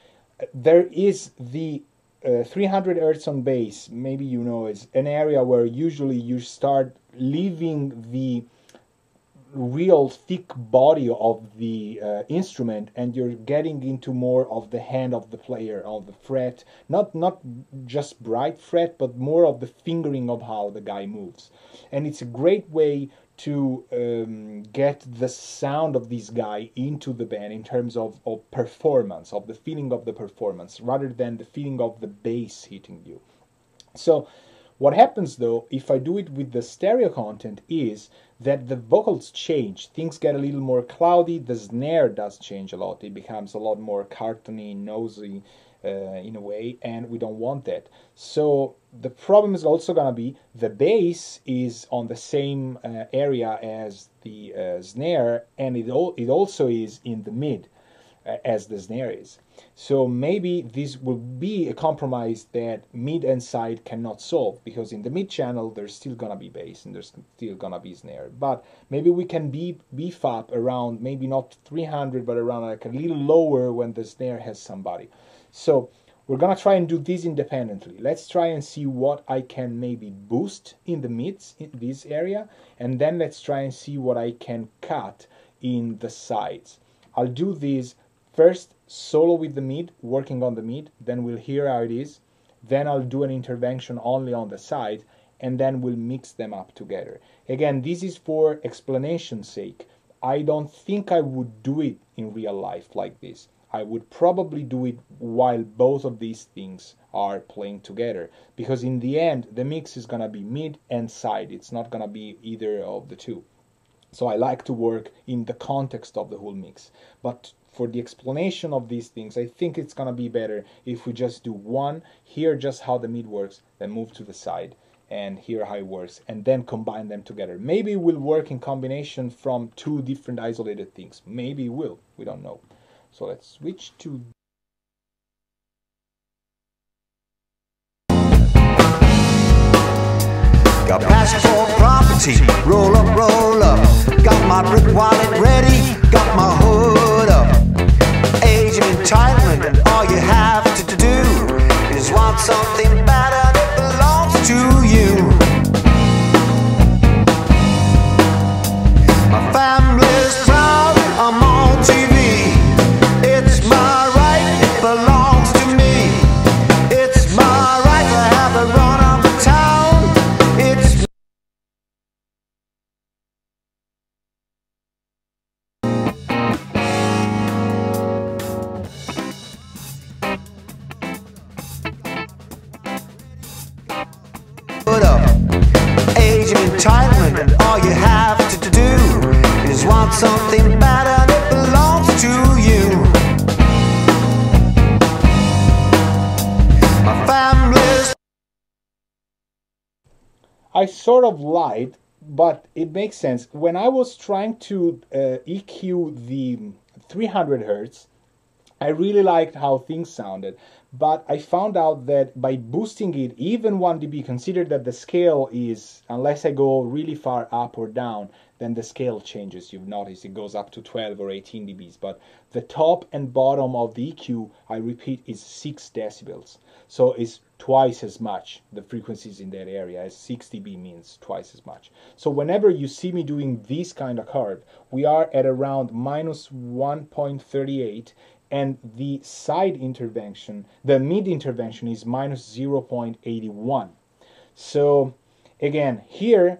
There is the 300 hertz on bass, maybe is an area where usually you start leaving the real thick body of the instrument, and you're getting into more of the hand of the player, of the fret, not just bright fret, but more of the fingering of how the guy moves. And it's a great way to get the sound of this guy into the band in terms of performance, of the feeling of the performance, rather than the feeling of the bass hitting you. So what happens though, if I do it with the stereo content, is that the vocals change. Things get a little more cloudy. The snare does change a lot. It becomes a lot more cartoony, nosy in a way, and we don't want that. So the problem is also going to be the bass is on the same area as the snare, and it also is in the mid as the snare is. So maybe this will be a compromise that mid and side cannot solve, because in the mid channel there's still gonna be bass and there's still gonna be snare, but maybe we can beef up around, maybe not 300, but around like a little lower when the snare has somebody. So we're gonna try and do this independently. Let's try and see what I can maybe boost in the mids in this area, and then let's try and see what I can cut in the sides. I'll do this first solo with the mid, working on the mid, then we'll hear how it is, then I'll do an intervention only on the side, and then we'll mix them up together. Again, this is for explanation's sake. I don't think I would do it in real life like this. I would probably do it while both of these things are playing together, because in the end the mix is gonna be mid and side. It's not gonna be either of the two. So I like to work in the context of the whole mix. But for the explanation of these things, I think it's gonna be better if we just do one, hear just how the mid works, then move to the side and hear how it works, and then combine them together. Maybe it will work in combination from two different isolated things. Maybe it will, we don't know. So let's switch to... Got passport property, roll up, roll up. Got my brick wallet ready, got my hood up. Age of entitlement, all you have to do is want something better that belongs to you. My family's proud, I'm on TV. It's my right, it belongs to me. It's my right to have the run of the town. It's put up age of entitlement, and all you have to do is want something better that belongs to you. My family's I sort of lied, but it makes sense. When I was trying to EQ the 300 hertz, I really liked how things sounded, but I found out that by boosting it even 1 dB, consider that the scale is, unless I go really far up or down, then the scale changes. You've noticed it goes up to 12 or 18 dBs, but the top and bottom of the EQ, I repeat, is 6 decibels. So it's twice as much, the frequencies in that area, as 6 dB means twice as much. So whenever you see me doing this kind of curve, we are at around minus 1.38, and the side intervention, the mid intervention, is minus 0.81. So again, here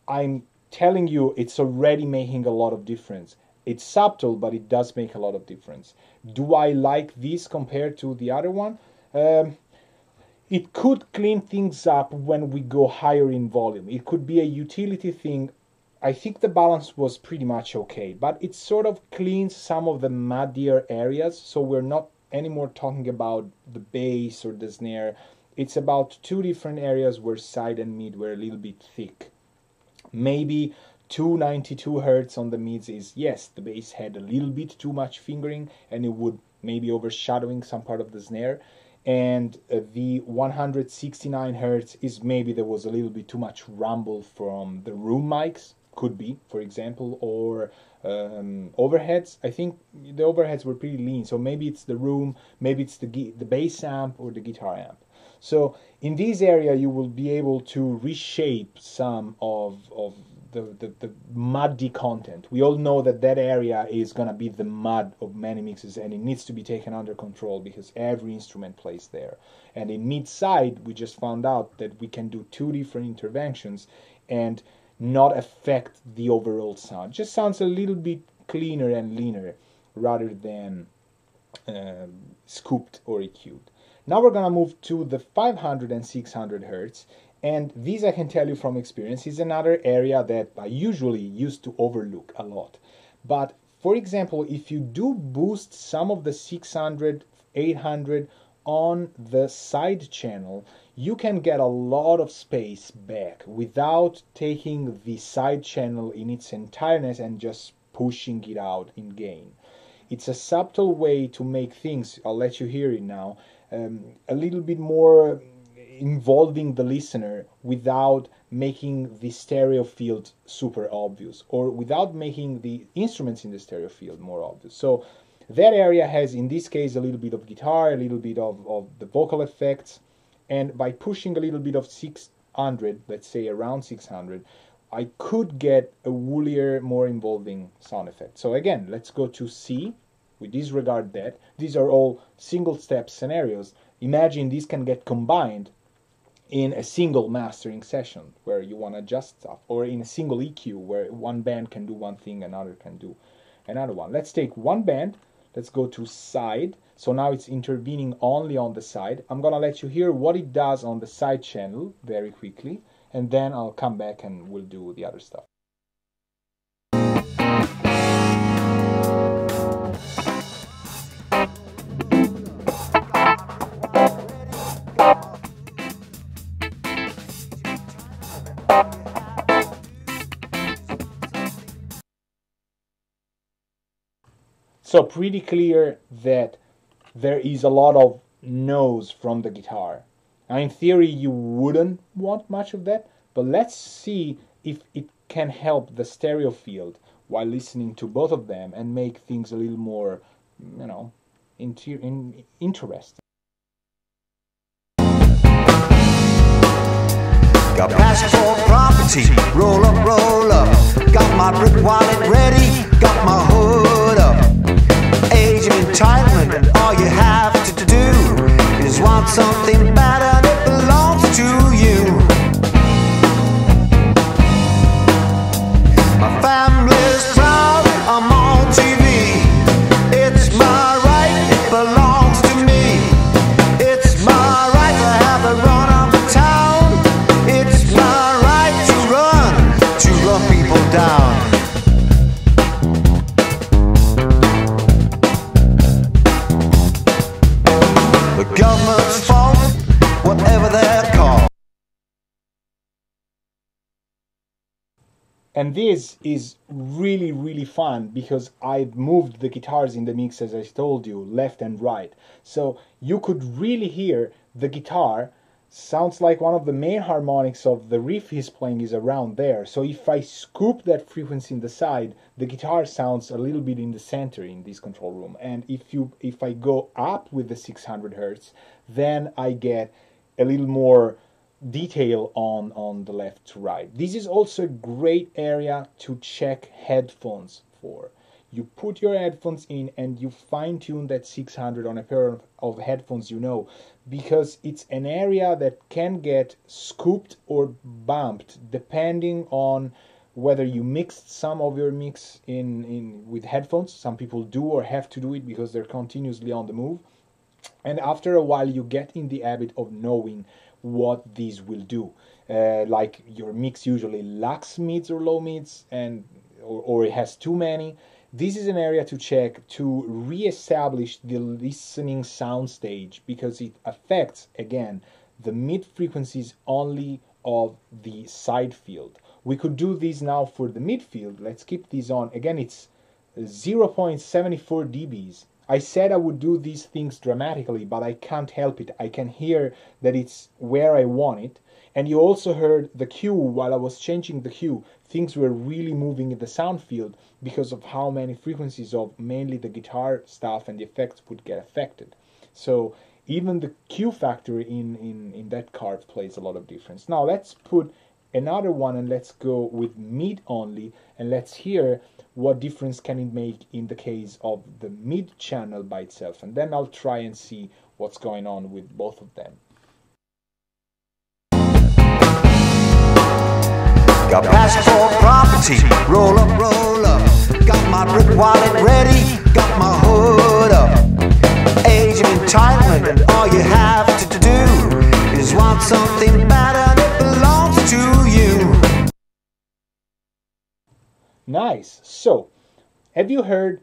I'm telling you it's already making a lot of difference. It's subtle, but it does make a lot of difference. Do I like this compared to the other one? It could clean things up when we go higher in volume. It could be a utility thing. I think the balance was pretty much okay, but it sort of cleans some of the muddier areas, so we're not anymore talking about the bass or the snare. It's about two different areas where side and mid were a little bit thick. Maybe 292 hertz on the mids is, yes, the bass had a little bit too much fingering and it would maybe overshadowing some part of the snare. And the 169 hertz is maybe there was a little bit too much rumble from the room mics, could be, for example, or overheads. I think the overheads were pretty lean, so maybe it's the room, maybe it's the bass amp or the guitar amp. So in this area you will be able to reshape some of the muddy content. We all know that that area is going to be the mud of many mixes, and it needs to be taken under control because every instrument plays there. And in mid-side, we just found out that we can do two different interventions and not affect the overall sound. It just sounds a little bit cleaner and leaner rather than scooped or EQ'd. Now we're going to move to the 500 and 600 hertz. And this, I can tell you from experience, is another area that I usually used to overlook a lot. But for example, if you do boost some of the 600, 800 on the side channel, you can get a lot of space back without taking the side channel in its entireness and just pushing it out in gain. It's a subtle way to make things, I'll let you hear it now, a little bit more involving the listener without making the stereo field super obvious or without making the instruments in the stereo field more obvious. So that area has, in this case, a little bit of guitar, a little bit of the vocal effects, and by pushing a little bit of 600, let's say around 600, I could get a woolier, more involving sound effect. So again, let's go to C. We disregard that. These are all single step scenarios. Imagine these can get combined in a single mastering session where you want to adjust stuff, or in a single EQ where one band can do one thing, another can do another one. Let's take one band, let's go to side. So now it's intervening only on the side. I'm going to let you hear what it does on the side channel very quickly, and then I'll come back and we'll do the other stuff. So pretty clear that there is a lot of noise from the guitar. Now in theory you wouldn't want much of that, but let's see if it can help the stereo field while listening to both of them and make things a little more, interesting. Got passport property, roll up, got my brick wallet ready, got my hood up. Age of entitlement, and all you have to do is want something better that belongs to you. My family's proud, I'm on TV. It's my right, it belongs to me. It's my right to have the run of the town. It's my right to run people down. The government's fault, whatever they're called. And this is really, really fun because I've moved the guitars in the mix, as I told you, left and right. So you could really hear the guitar sounds like one of the main harmonics of the riff he's playing is around there. So if I scoop that frequency in the side, the guitar sounds a little bit in the center in this control room. And if I go up with the 600 Hertz, then I get a little more detail on the left to right. This is also a great area to check headphones for. You put your headphones in and you fine-tune that 600 on a pair of headphones, you know, because it's an area that can get scooped or bumped depending on whether you mixed some of your mix in with headphones. Some people do or have to do it because they're continuously on the move. And after a while you get in the habit of knowing what these will do. Like your mix usually lacks mids or low mids, and or it has too many. This is an area to check to re-establish the listening sound stage, because it affects, again, the mid frequencies only of the side field. We could do this now for the midfield. Let's keep these on. Again, it's 0.74 dBs. I said I would do these things dramatically, but I can't help it. I can hear that it's where I want it. And you also heard the cue while I was changing the cue. Things were really moving in the sound field because of how many frequencies of mainly the guitar stuff and the effects would get affected. So even the cue factor in that card plays a lot of difference. Now let's put another one and let's go with mid only, and let's hear what difference can it make in the case of the mid channel by itself, and then I'll try and see what's going on with both of them. Got passport property, roll up, got my brick wallet ready, got my hood up. Age of entitlement, and all you have to do is want something better that belongs to you. Nice. So, have you heard?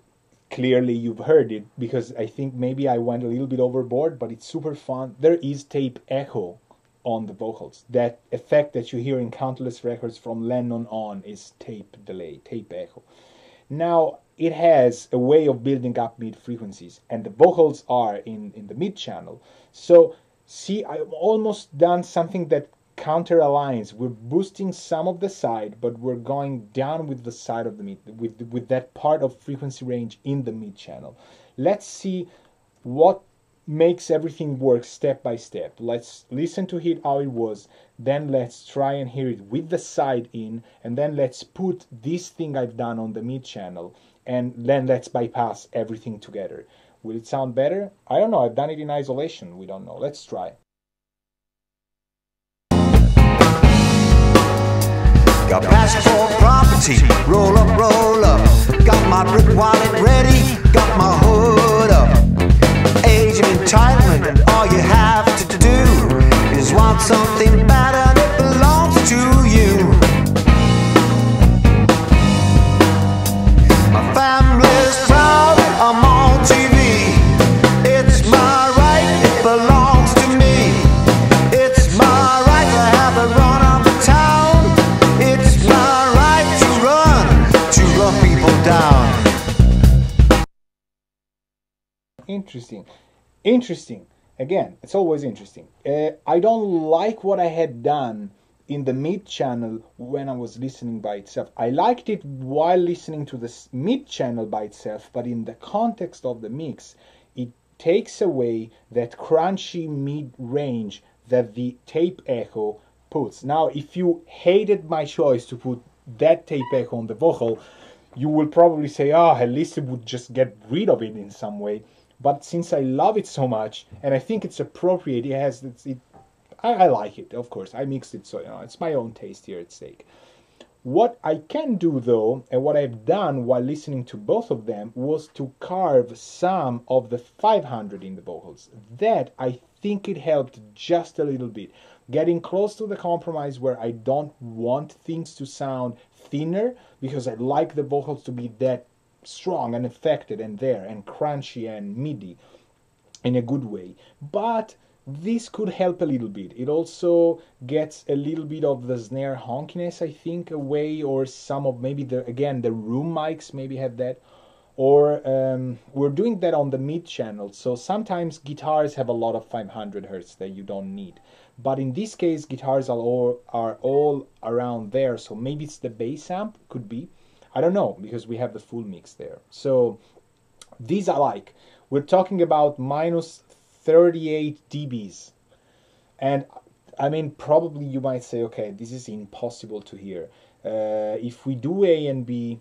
Clearly you've heard it, because I think maybe I went a little bit overboard, but it's super fun. There is tape echo on the vocals. That effect that you hear in countless records from Lennon on is tape delay, tape echo. Now, it has a way of building up mid frequencies, and the vocals are in the mid channel. So, see, I've almost done something that counter aligns. We're boosting some of the side, but we're going down with the side of the mid, with that part of frequency range in the mid channel. Let's see what makes everything work step by step. Let's listen to it how it was, then let's try and hear it with the side in, and then let's put this thing I've done on the mid channel, and then let's bypass everything together. Will it sound better? I don't know. I've done it in isolation. We don't know. Let's try. Got passport property, roll up, got my brick wallet ready, got my hood up. Age of entitlement, and all you have to do is want something better that belongs to you. My family's proud, I'm on TV. It's my right, it belongs to me. It's my right to have the run of the town. It's my right to run people down. Interesting. Again, it's always interesting. I don't like what I had done in the mid channel when I was listening by itself. I liked it while listening to the mid channel by itself, but in the context of the mix, it takes away that crunchy mid range that the tape echo puts. Now, if you hated my choice to put that tape echo on the vocal, you will probably say, oh, at least it would just get rid of it in some way. But since I love it so much, and I think it's appropriate, I like it, of course. I mixed it, so it's my own taste here at stake. What I can do, though, and what I've done while listening to both of them, was to carve some of the 500 in the vocals. That, I think it helped just a little bit. Getting close to the compromise where I don't want things to sound thinner, because I like the vocals to be that strong and affected and there, and crunchy and midi in a good way. But this could help a little bit. It also gets a little bit of the snare honkiness, I think, away, or some of maybe the room mics maybe have that. Or we're doing that on the mid channel, so sometimes guitars have a lot of 500 hertz that you don't need. But in this case, guitars are all around there, so maybe it's the bass amp, could be. I don't know, because we have the full mix there. So these I like. We're talking about minus 38 dBs. And I mean, probably you might say, okay, this is impossible to hear. If we do A and B,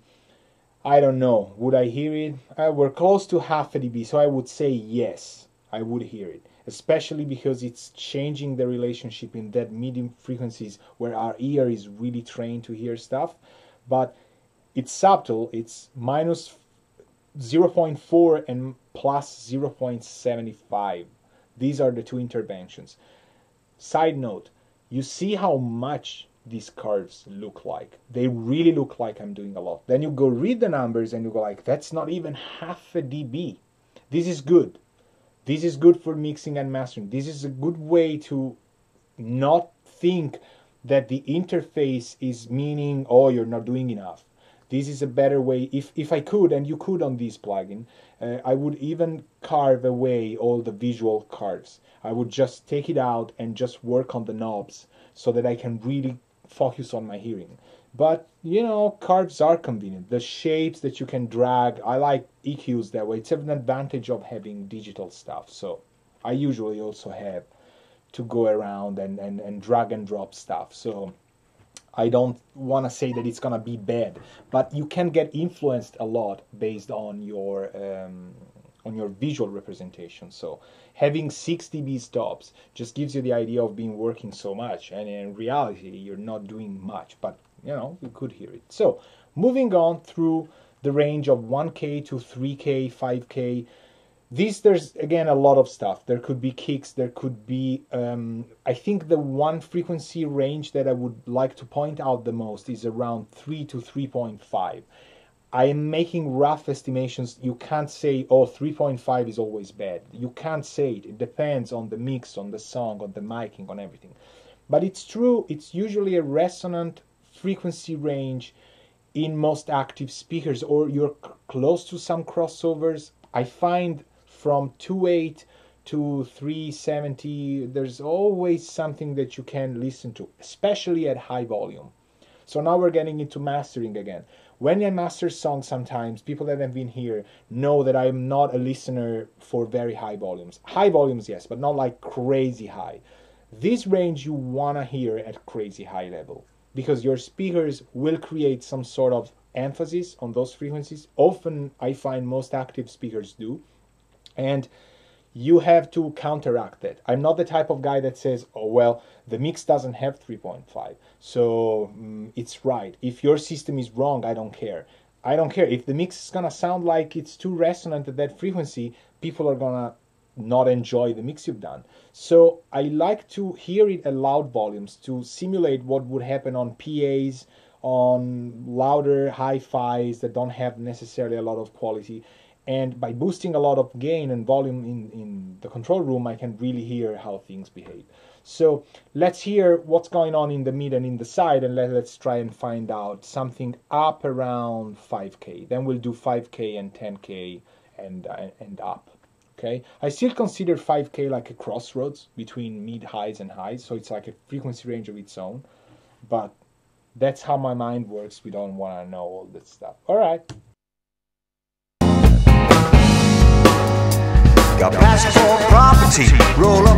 I don't know, would I hear it? We're close to half a dB, so I would say yes, I would hear it. Especially because it's changing the relationship in that medium frequencies where our ear is really trained to hear stuff. But it's subtle, it's minus 0.4 and plus 0.75. These are the two interventions. Side note, you see how much these curves look like. They really look like I'm doing a lot. Then you go read the numbers and you go like, that's not even half a dB. This is good. This is good for mixing and mastering. This is a good way to not think that the interface is meaning, oh, you're not doing enough. This is a better way. If I could, and you could on this plugin, I would even carve away all the visual curves. I would just take it out and just work on the knobs so that I can really focus on my hearing. But, curves are convenient. The shapes that you can drag, I like EQs that way. It's an advantage of having digital stuff. So I usually also have to go around and drag and drop stuff. So I don't want to say that it's going to be bad, but you can get influenced a lot based on your visual representation. So having 6 dB stops just gives you the idea of being working so much, and in reality you're not doing much, but you could hear it. So moving on through the range of 1K to 3K, 5K. There's again a lot of stuff. There could be kicks, there could be, I think the one frequency range that I would like to point out the most is around 3 to 3.5. I am making rough estimations. You can't say, oh, 3.5 is always bad. You can't say it. It depends on the mix, on the song, on the miking, on everything. But it's true, it's usually a resonant frequency range in most active speakers, or you're close to some crossovers. I find from 2.8 to 370, there's always something that you can listen to, especially at high volume. So now we're getting into mastering again. When I master songs, sometimes people that have been here know that I'm not a listener for very high volumes. High volumes, yes, but not like crazy high. This range you want to hear at crazy high level, because your speakers will create some sort of emphasis on those frequencies. Often I find most active speakers do. And you have to counteract that. I'm not the type of guy that says, oh, well, the mix doesn't have 3.5, so it's right. If your system is wrong, I don't care. I don't care. If the mix is going to sound like it's too resonant at that frequency, people are going to not enjoy the mix you've done. So I like to hear it at loud volumes to simulate what would happen on PAs, on louder hi-fis that don't have necessarily a lot of quality. And by boosting a lot of gain and volume in the control room, I can really hear how things behave. So let's hear what's going on in the mid and in the side, and let's try and find out something up around 5K. Then we'll do 5K and 10K and up. Okay, I still consider 5K like a crossroads between mid highs and highs, so it's like a frequency range of its own. But that's how my mind works. We don't want to know all that stuff. All right. Got passport property, roll up.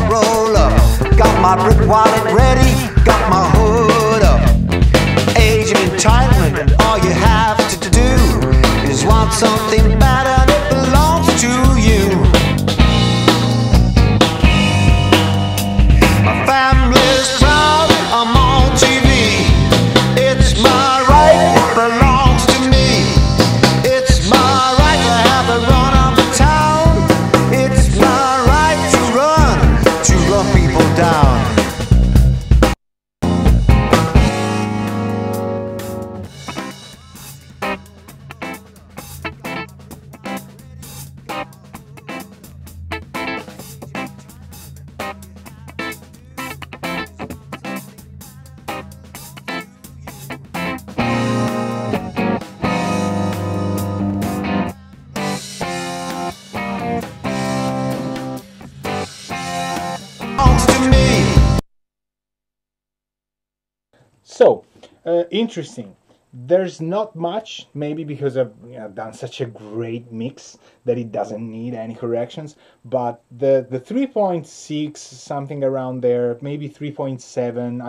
Got my brick wallet ready, got my hood up. Age of entitlement, all you have to do is want something better that belongs to you. My family's proud, I'm on TV. It's my right, it belongs to me. It's my right to have the run of the town. It's my right to run people down. So, interesting. There's not much, maybe because I've done such a great mix that it doesn't need any corrections, but the 3.6, something around there, maybe 3.7,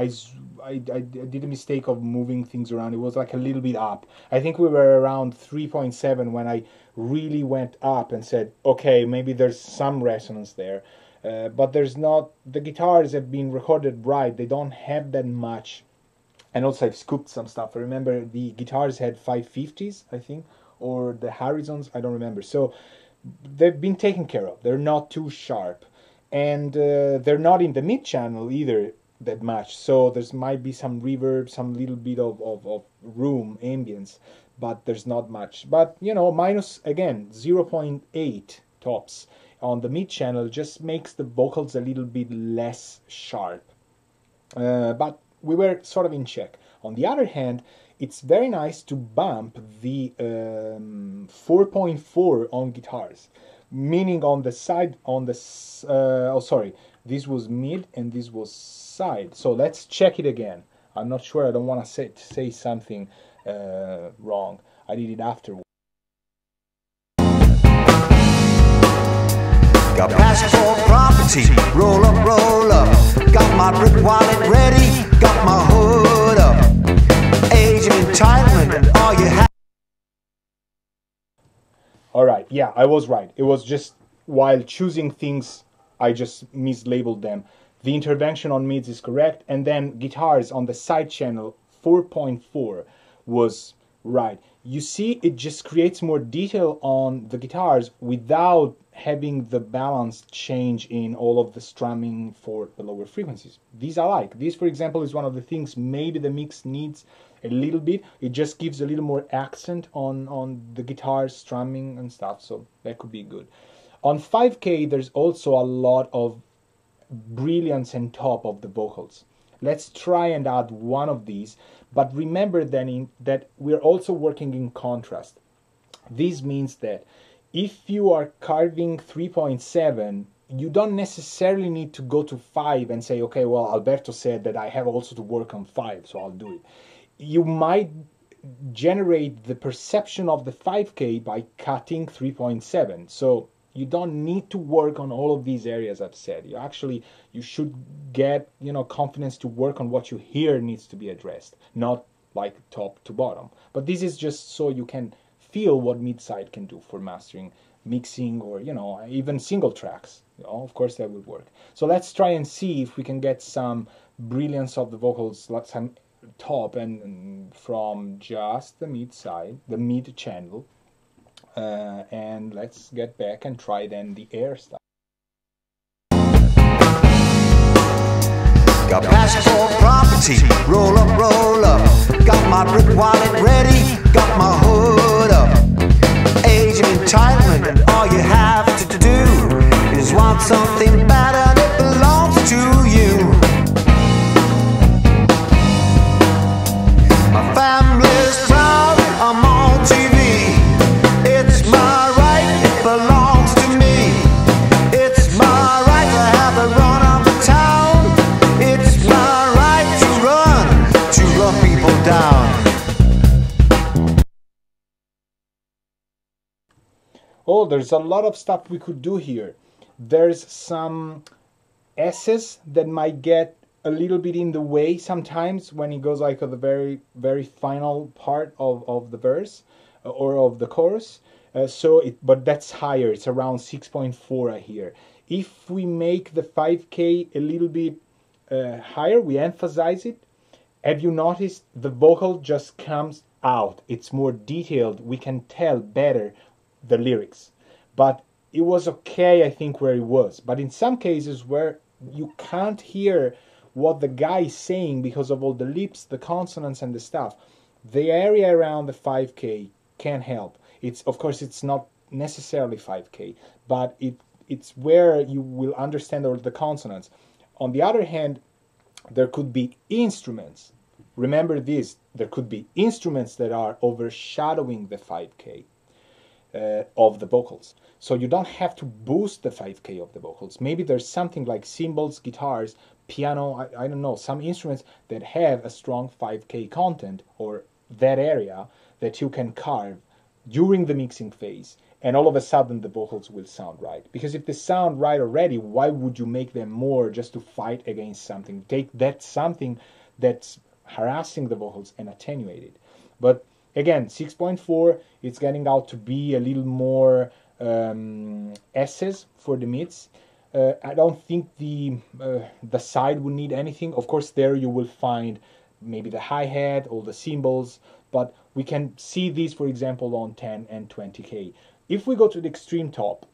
I did a mistake of moving things around. It was like a little bit up. I think we were around 3.7 when I really went up and said, okay, maybe there's some resonance there, but there's not. The guitars have been recorded right. They don't have that much. And also I've scooped some stuff. I remember the guitars had 550s, I think, or the Harrisons, I don't remember. So they've been taken care of. They're not too sharp. And they're not in the mid channel either that much. So there's might be some reverb, some little bit of room, ambience, but there's not much. But, you know, minus, again, 0.8 tops on the mid channel just makes the vocals a little bit less sharp. But we were sort of in check. On the other hand, it's very nice to bump the 4.4 on guitars, meaning on the side, on the, this was mid and this was side. So let's check it again. I'm not sure, I don't want to say something wrong. I did it afterwards. Got passport property, roll up. Got my brick wallet ready, got my hood up. Age of entitlement, all you have. Alright, yeah, I was right. It was just while choosing things, I just mislabeled them. The intervention on mids is correct, and then guitars on the side channel 4.4 was right. You see, it just creates more detail on the guitars without having the balance change in all of the strumming for the lower frequencies. These I like. This, for example, is one of the things maybe the mix needs a little bit. It just gives a little more accent on the guitar strumming and stuff, so that could be good. On 5K, there's also a lot of brilliance on top of the vocals. Let's try and add one of these, but remember then that we're also working in contrast. This means that if you are carving 3.7, you don't necessarily need to go to 5 and say, okay, well, Alberto said that I have also to work on 5, so I'll do it. You might generate the perception of the 5K by cutting 3.7. So you don't need to work on all of these areas I've said. You should get, confidence to work on what you hear needs to be addressed, not like top to bottom. But this is just so you can feel what mid-side can do for mastering, mixing, or, even single tracks. Of course, that would work. So let's try and see if we can get some brilliance of the vocals, like some top and from just the mid-side, the mid-channel. And let's get back and try then the air stuff. Got passport property, roll up. Got my brick wallet ready, got my hood up. Age of entitlement, all you have to do is want something better that belongs to you. My family's proud, I'm on TV. It's my right, it belongs to me. It's my right to have the run of the town. It's my right to run people down. Oh, there's a lot of stuff we could do here. There's some S's that might get a little bit in the way sometimes when it goes like at the very, very final part of the verse or of the chorus. But that's higher. It's around 6.4 I hear. If we make the 5K a little bit higher, we emphasize it. Have you noticed the vocal just comes out? It's more detailed. We can tell better the lyrics. But it was okay, I think, where it was. But in some cases where you can't hear what the guy is saying because of all the lips, the consonants, and the stuff, the area around the 5K can help. Of course, it's not necessarily 5K, but it's where you will understand all the consonants. On the other hand, there could be instruments. Remember this, there could be instruments that are overshadowing the 5K of the vocals. So you don't have to boost the 5K of the vocals. Maybe there's something like cymbals, guitars, piano, I don't know, some instruments that have a strong 5K content or that area that you can carve during the mixing phase, and all of a sudden the vocals will sound right. Because if they sound right already, why would you make them more just to fight against something? Take that something that's harassing the vocals and attenuate it. But again, 6.4, it's getting out to be a little more S's for the mids. I don't think the side would need anything. Of course, there you will find maybe the hi-hat or the cymbals, but we can see these, for example, on 10 and 20K. If we go to the extreme top,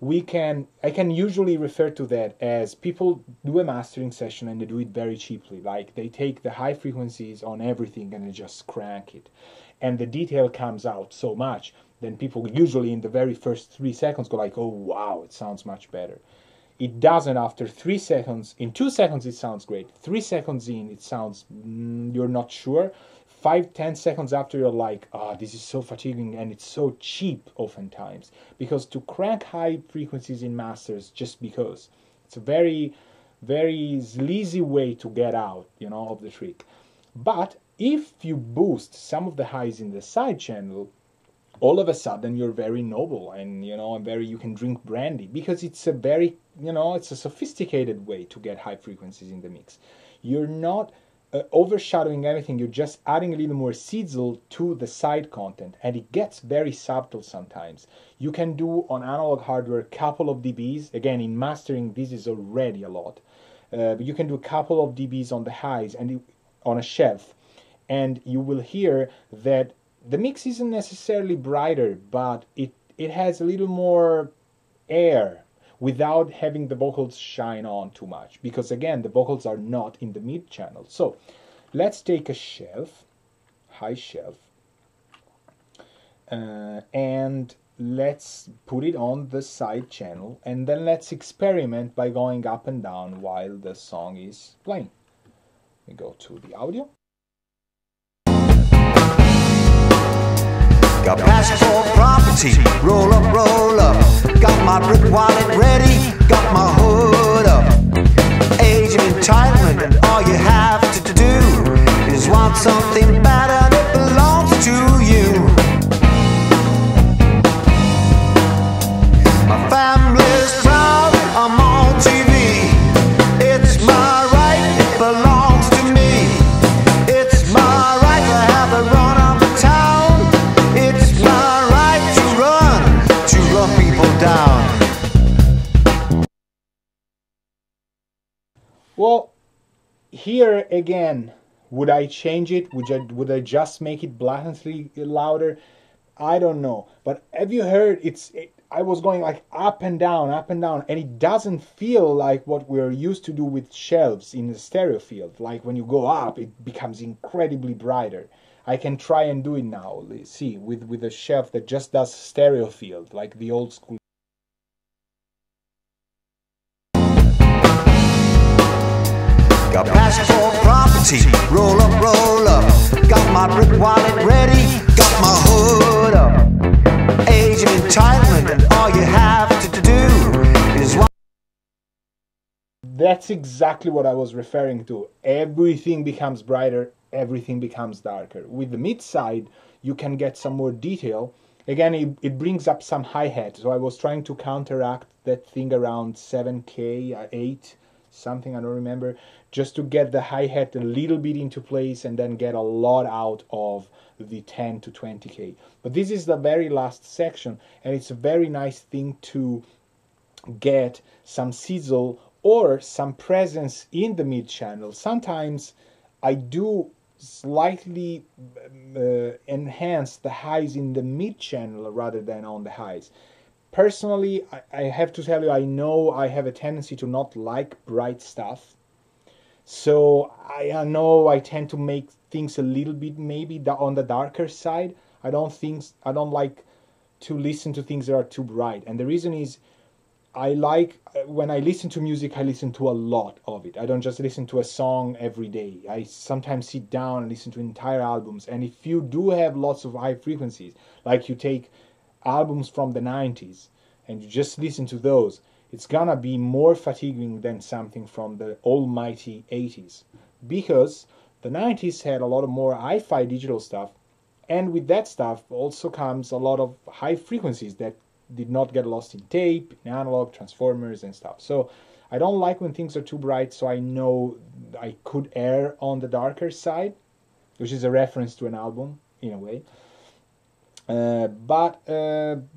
I can usually refer to that as people do a mastering session and they do it very cheaply. Like they take the high frequencies on everything and they just crank it. And the detail comes out so much, then people usually in the very first 3 seconds go like, oh wow, it sounds much better. It doesn't after 3 seconds. In 2 seconds it sounds great. 3 seconds in it sounds, you're not sure. 5-10 seconds after you're like, this is so fatiguing and it's so cheap oftentimes. Because to crank high frequencies in masters just because, it's a very, very sleazy way to get out, of the trick. But if you boost some of the highs in the side channel, all of a sudden you're very noble and you can drink brandy, because it's a very it's a sophisticated way to get high frequencies in the mix. You're not overshadowing everything, you're just adding a little more sizzle to the side content, and it gets very subtle sometimes. You can do on analog hardware a couple of dBs. Again, in mastering this is already a lot, but you can do a couple of dBs on the highs and on a shelf, and you will hear that the mix isn't necessarily brighter, but it has a little more air without having the vocals shine on too much, because again, the vocals are not in the mid channel. So let's take a shelf, high shelf, and let's put it on the side channel, and then let's experiment by going up and down while the song is playing. We go to the audio. Got passport property, roll up, got my brick wallet ready, got my hood up. Age of entitlement, and all you have to do is want something better that belongs to you. My family's proud, I'm on TV. It's my right, it belongs to me. It's my right to have a run of the town. It's my right to run people down. Well, here again, would I change it? Would I just make it blatantly louder? I don't know. But have you heard? I was going like up and down, and it doesn't feel like what we're used to do with shelves in the stereo field. Like when you go up, it becomes incredibly brighter. I can try and do it now. See, with a shelf that just does stereo field, like the old school. Got passport property, roll up, got my brick wallet ready, got my hood up. Age of entitlement, and all you have to do is want. That's exactly what I was referring to. Everything becomes brighter, everything becomes darker. With the mid side, you can get some more detail, Again, it brings up some hi-hat, so I was trying to counteract that thing around 7K, 8, something, I don't remember, just to get the hi-hat a little bit into place and then get a lot out of the 10 to 20K. But this is the very last section, and it's a very nice thing to get some sizzle or some presence in the mid channel. Sometimes I do slightly enhance the highs in the mid channel rather than on the highs. Personally, I have to tell you, I know I have a tendency to not like bright stuff. So I know I tend to make things a little bit maybe on the darker side. I don't like to listen to things that are too bright. And the reason is, I like, when I listen to music, I listen to a lot of it. I don't just listen to a song every day. I sometimes sit down and listen to entire albums. And if you do have lots of high frequencies, like you take albums from the 90s and you just listen to those, it's gonna be more fatiguing than something from the almighty 80s. Because the 90s had a lot of more hi-fi digital stuff. And with that stuff also comes a lot of high frequencies that did not get lost in tape, in analog, transformers and stuff. So I don't like when things are too bright, so I know I could err on the darker side, which is a reference to an album in a way. But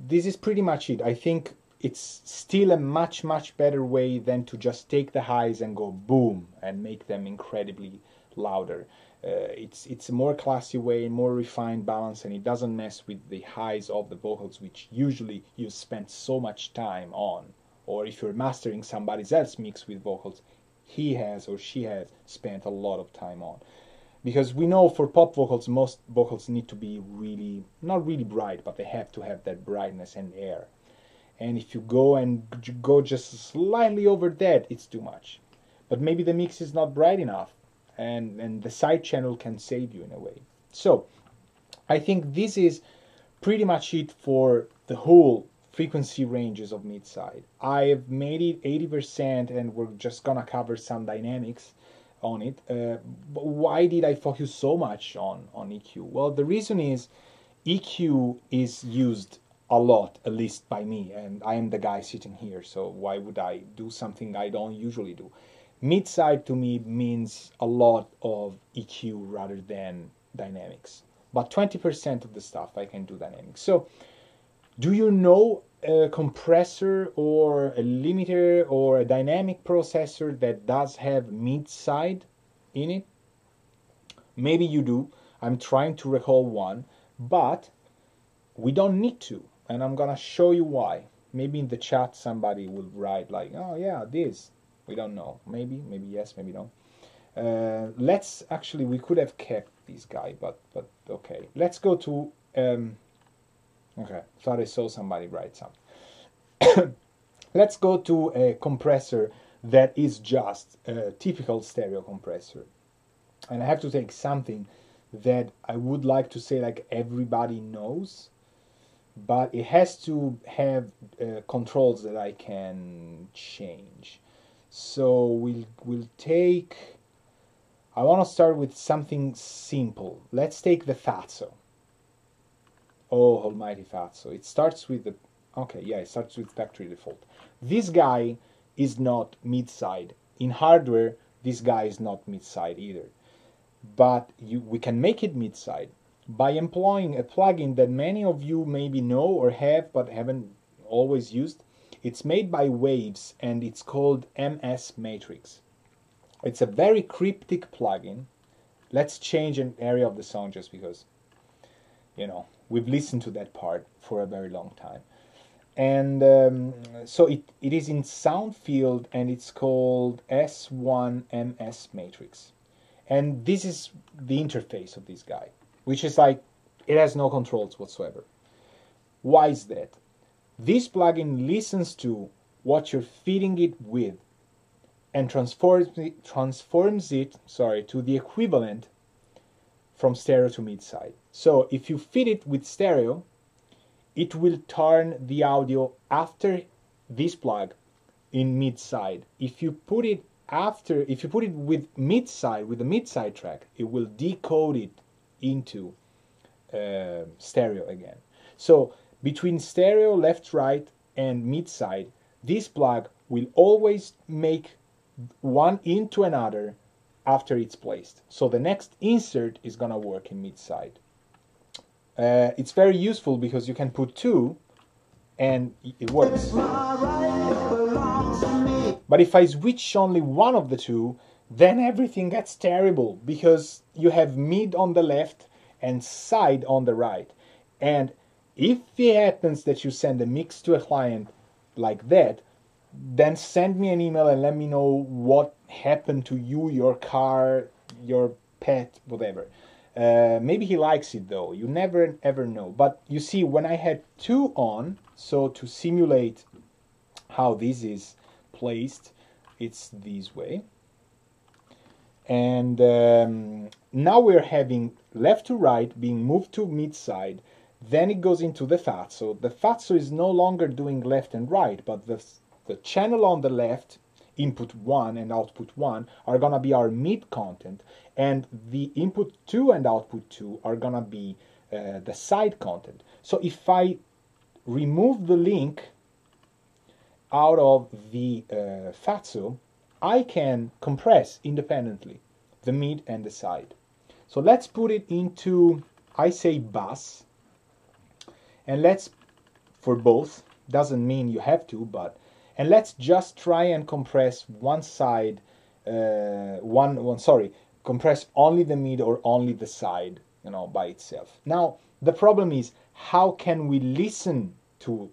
this is pretty much it. I think it's still a much, much better way than to just take the highs and go boom and make them incredibly louder. It's a more classy way, more refined balance, and it doesn't mess with the highs of the vocals, which usually you spend so much time on. Or if you're mastering somebody else's mix with vocals, he has or she has spent a lot of time on. Because we know for pop vocals, most vocals need to be really, not really bright, but they have to have that brightness and air. And if you go just slightly over that, it's too much. But maybe the mix is not bright enough. And the side channel can save you in a way. So I think this is pretty much it for the whole frequency ranges of mid-side. I've made it 80% and we're just gonna cover some dynamics on it. But why did I focus so much on EQ? Well, the reason is EQ is used a lot, at least by me, and I am the guy sitting here, so why would I do something I don't usually do? Mid-side to me means a lot of EQ rather than dynamics. But 20% of the stuff I can do dynamics. So, do you know a compressor or a limiter or a dynamic processor that does have mid-side in it? Maybe you do. I'm trying to recall one, but we don't need to. And I'm gonna show you why. Maybe in the chat somebody will write like, oh yeah, this. We don't know. Maybe yes, maybe no. Let's actually, we could have kept this guy, but okay. Let's go to, okay, thought I saw somebody write something. Let's go to a compressor that is just a typical stereo compressor. And I have to take something that I would like to say like everybody knows, but it has to have controls that I can change. So we'll take, I want to start with something simple. Let's take the Fatso. Oh, almighty Fatso. It starts with the, okay, yeah, it starts with factory default. This guy is not mid-side. In hardware, this guy is not mid-side either. But we can make it mid-side by employing a plugin that many of you maybe know or have but haven't always used. It's made by Waves and it's called MS Matrix. It's a very cryptic plugin. Let's change an area of the song just because, you know, we've listened to that part for a very long time. And so it is in Soundfield and it's called S1 MS Matrix. And this is the interface of this guy, which is like, it has no controls whatsoever. Why is that? This plugin listens to what you're feeding it with and transforms it to the equivalent from stereo to mid-side. So if you feed it with stereo, it will turn the audio after this plug in mid-side. If you put it with mid-side, with the mid-side track, it will decode it into stereo again. So between stereo, left, right, and mid side, this plug will always make one into another after it's placed. So the next insert is gonna work in mid side. It's very useful because you can put two and it works. But if I switch only one of the two, then everything gets terrible because you have mid on the left and side on the right. And if it happens that you send a mix to a client like that, then send me an email and let me know what happened to you, your car, your pet, whatever. Maybe he likes it though, you never ever know. But you see, when I had two on, so to simulate how this is placed, it's this way. And now we're having left to right being moved to mid side, then it goes into the Fazzo. The Fazzo is no longer doing left and right, but the channel on the left, input 1 and output 1, are gonna be our mid content, and the input 2 and output 2 are gonna be the side content. So if I remove the link out of the Fazzo, I can compress independently the mid and the side. So let's put it into, I say bus, and let's, for both, doesn't mean you have to, but, and let's just try and compress one side, compress only the mid or only the side, you know, by itself. Now, the problem is, how can we listen to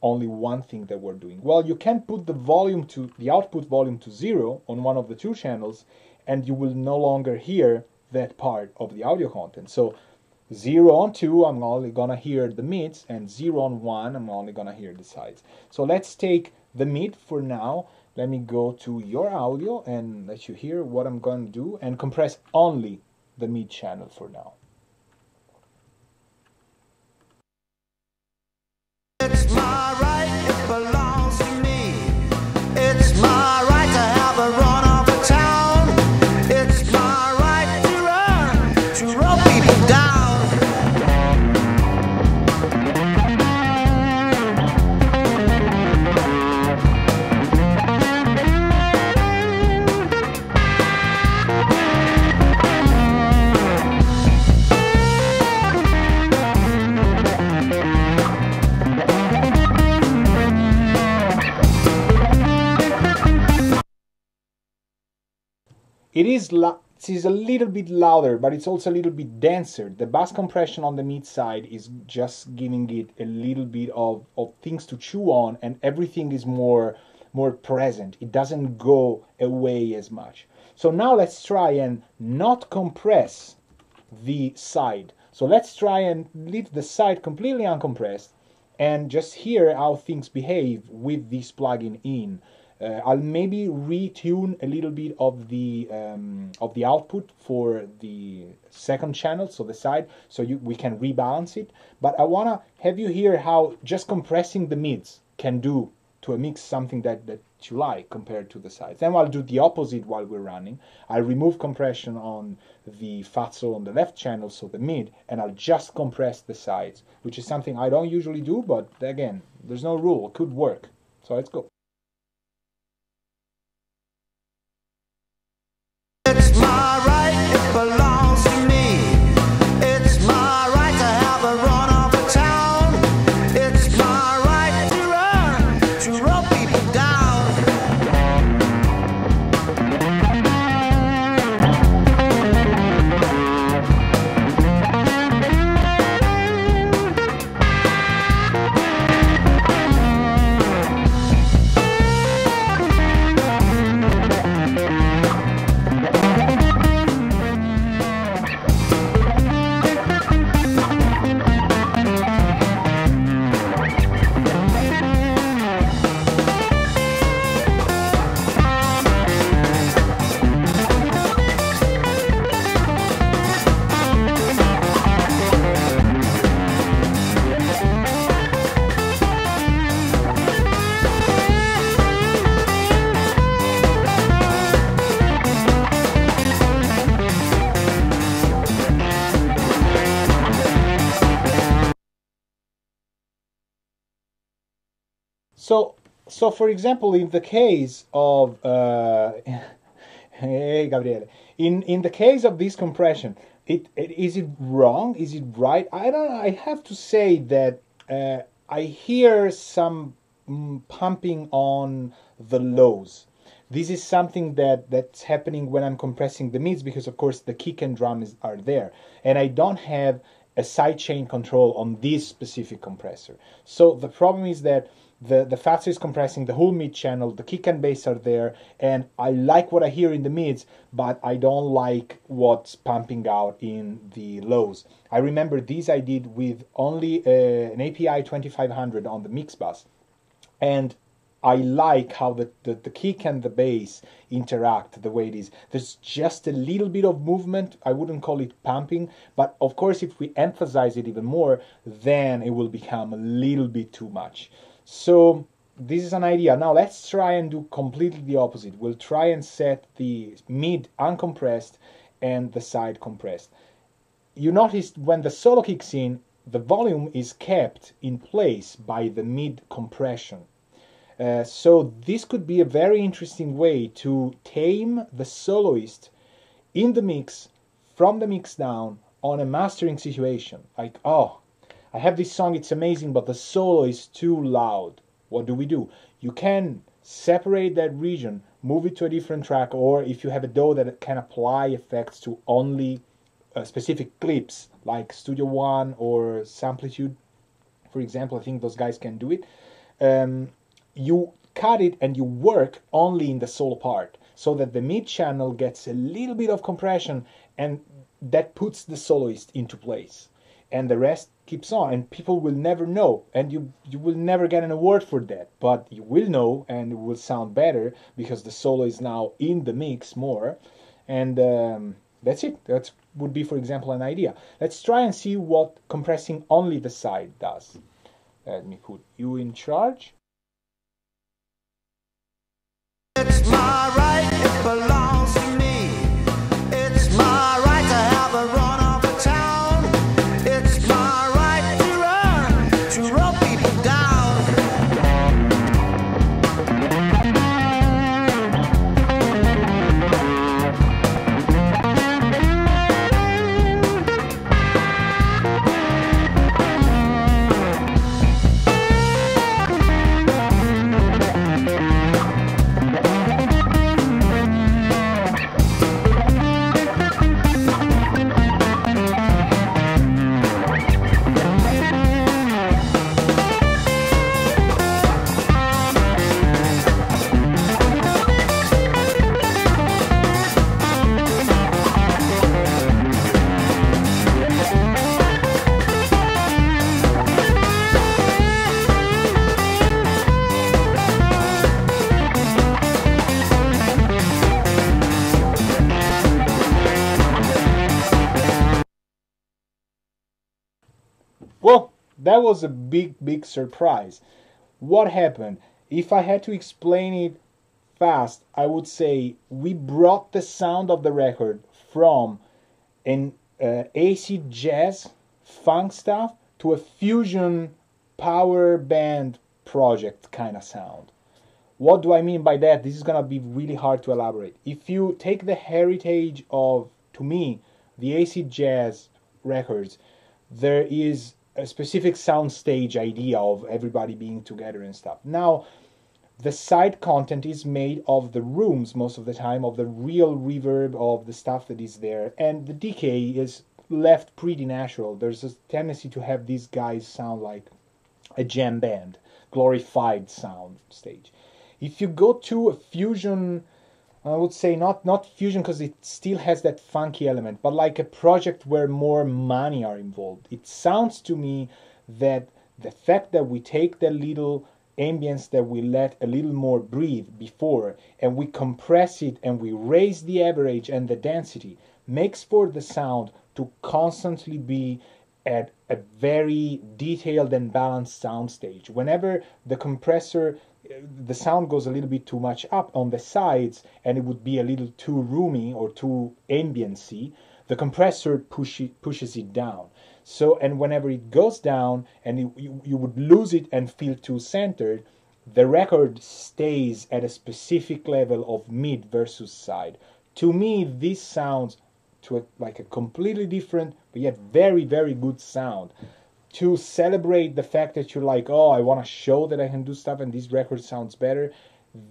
only one thing that we're doing? Well, you can put the output volume to 0 on one of the two channels, and you will no longer hear that part of the audio content. So 0 on 2, I'm only gonna hear the mids, and 0 on 1, I'm only gonna hear the sides. So let's take the mid for now. Let me go to your audio and let you hear what I'm gonna do and compress only the mid channel for now. It's my right, it belongs to me. It's my right to have a run off the town. It's my right to run people down. It is a little bit louder, but it's also a little bit denser. The bass compression on the mid side is just giving it a little bit of things to chew on, and everything is more present. It doesn't go away as much. So now let's try and not compress the side. So let's try and leave the side completely uncompressed and just hear how things behave with this plugin in. I'll maybe retune a little bit of the output for the second channel, so the side, so we can rebalance it. But I wanna have you hear how just compressing the mids can do to a mix something that you like compared to the sides. Then I'll do the opposite while we're running. I'll remove compression on the Fazzo on the left channel, so the mid, and I'll just compress the sides, which is something I don't usually do, but again, there's no rule, it could work. So let's go. It's my right, it belongs to me. It's my right to have a run off the town. It's my right to run people down. So for example, in the case of hey Gabriele, in the case of this compression, is it wrong? Is it right? I don't know. I have to say that I hear some pumping on the lows. This is something that's happening when I'm compressing the mids, because of course the kick and drum are there, and I don't have a sidechain control on this specific compressor. So the problem is that the Fatso is compressing the whole mid channel, the kick and bass are there, and I like what I hear in the mids, but I don't like what's pumping out in the lows. I remember this I did with only an API 2500 on the mix bus, and I like how the kick and the bass interact the way it is. There's just a little bit of movement. I wouldn't call it pumping, but of course if we emphasize it even more, then it will become a little bit too much. So this is an idea. Now let's try and do completely the opposite. We'll try and set the mid uncompressed and the side compressed. You noticed when the solo kicks in, the volume is kept in place by the mid compression. So this could be a very interesting way to tame the soloist in the mix, from the mix down, on a mastering situation. Like, oh, I have this song, it's amazing, but the solo is too loud. What do? You can separate that region, move it to a different track, or if you have a DAW that can apply effects to only specific clips, like Studio One or Samplitude, for example, I think those guys can do it. You cut it and you work only in the solo part, so that the mid channel gets a little bit of compression, and that puts the soloist into place, and the rest keeps on, and people will never know, and you will never get an award for that, but you will know, and it will sound better because the solo is now in the mix more. And that's it. That would be, for example, an idea. Let's try and see what compressing only the side does. Let me put you in charge. It's my right, it belongs to me. It's my right to have a run off a town. It's my right to run people down. Well, that was a big surprise. What happened? If I had to explain it fast, I would say we brought the sound of the record from an acid jazz funk stuff to a fusion power band project kind of sound. What do I mean by that? This is gonna be really hard to elaborate. If you take the heritage of, to me, the acid jazz records, there is a specific soundstage idea of everybody being together and stuff. Now, the side content is made of the rooms most of the time, of the real reverb of the stuff that is there, and the decay is left pretty natural. There's a tendency to have these guys sound like a jam band, glorified sound stage. If you go to a fusion, I would say not fusion because it still has that funky element, but like a project where more money are involved. It sounds to me that the fact that we take the little ambience that we let a little more breathe before, and we compress it and we raise the average and the density, makes for the sound to constantly be at a very detailed and balanced sound stage. Whenever the compressor, the sound goes a little bit too much up on the sides and it would be a little too roomy or too ambiency, the compressor pushes it down. So, and whenever it goes down and you would lose it and feel too centered, the record stays at a specific level of mid versus side. To me, this sounds like a completely different, but yet very, very good sound. To celebrate the fact that you're like, oh, I want to show that I can do stuff and this record sounds better,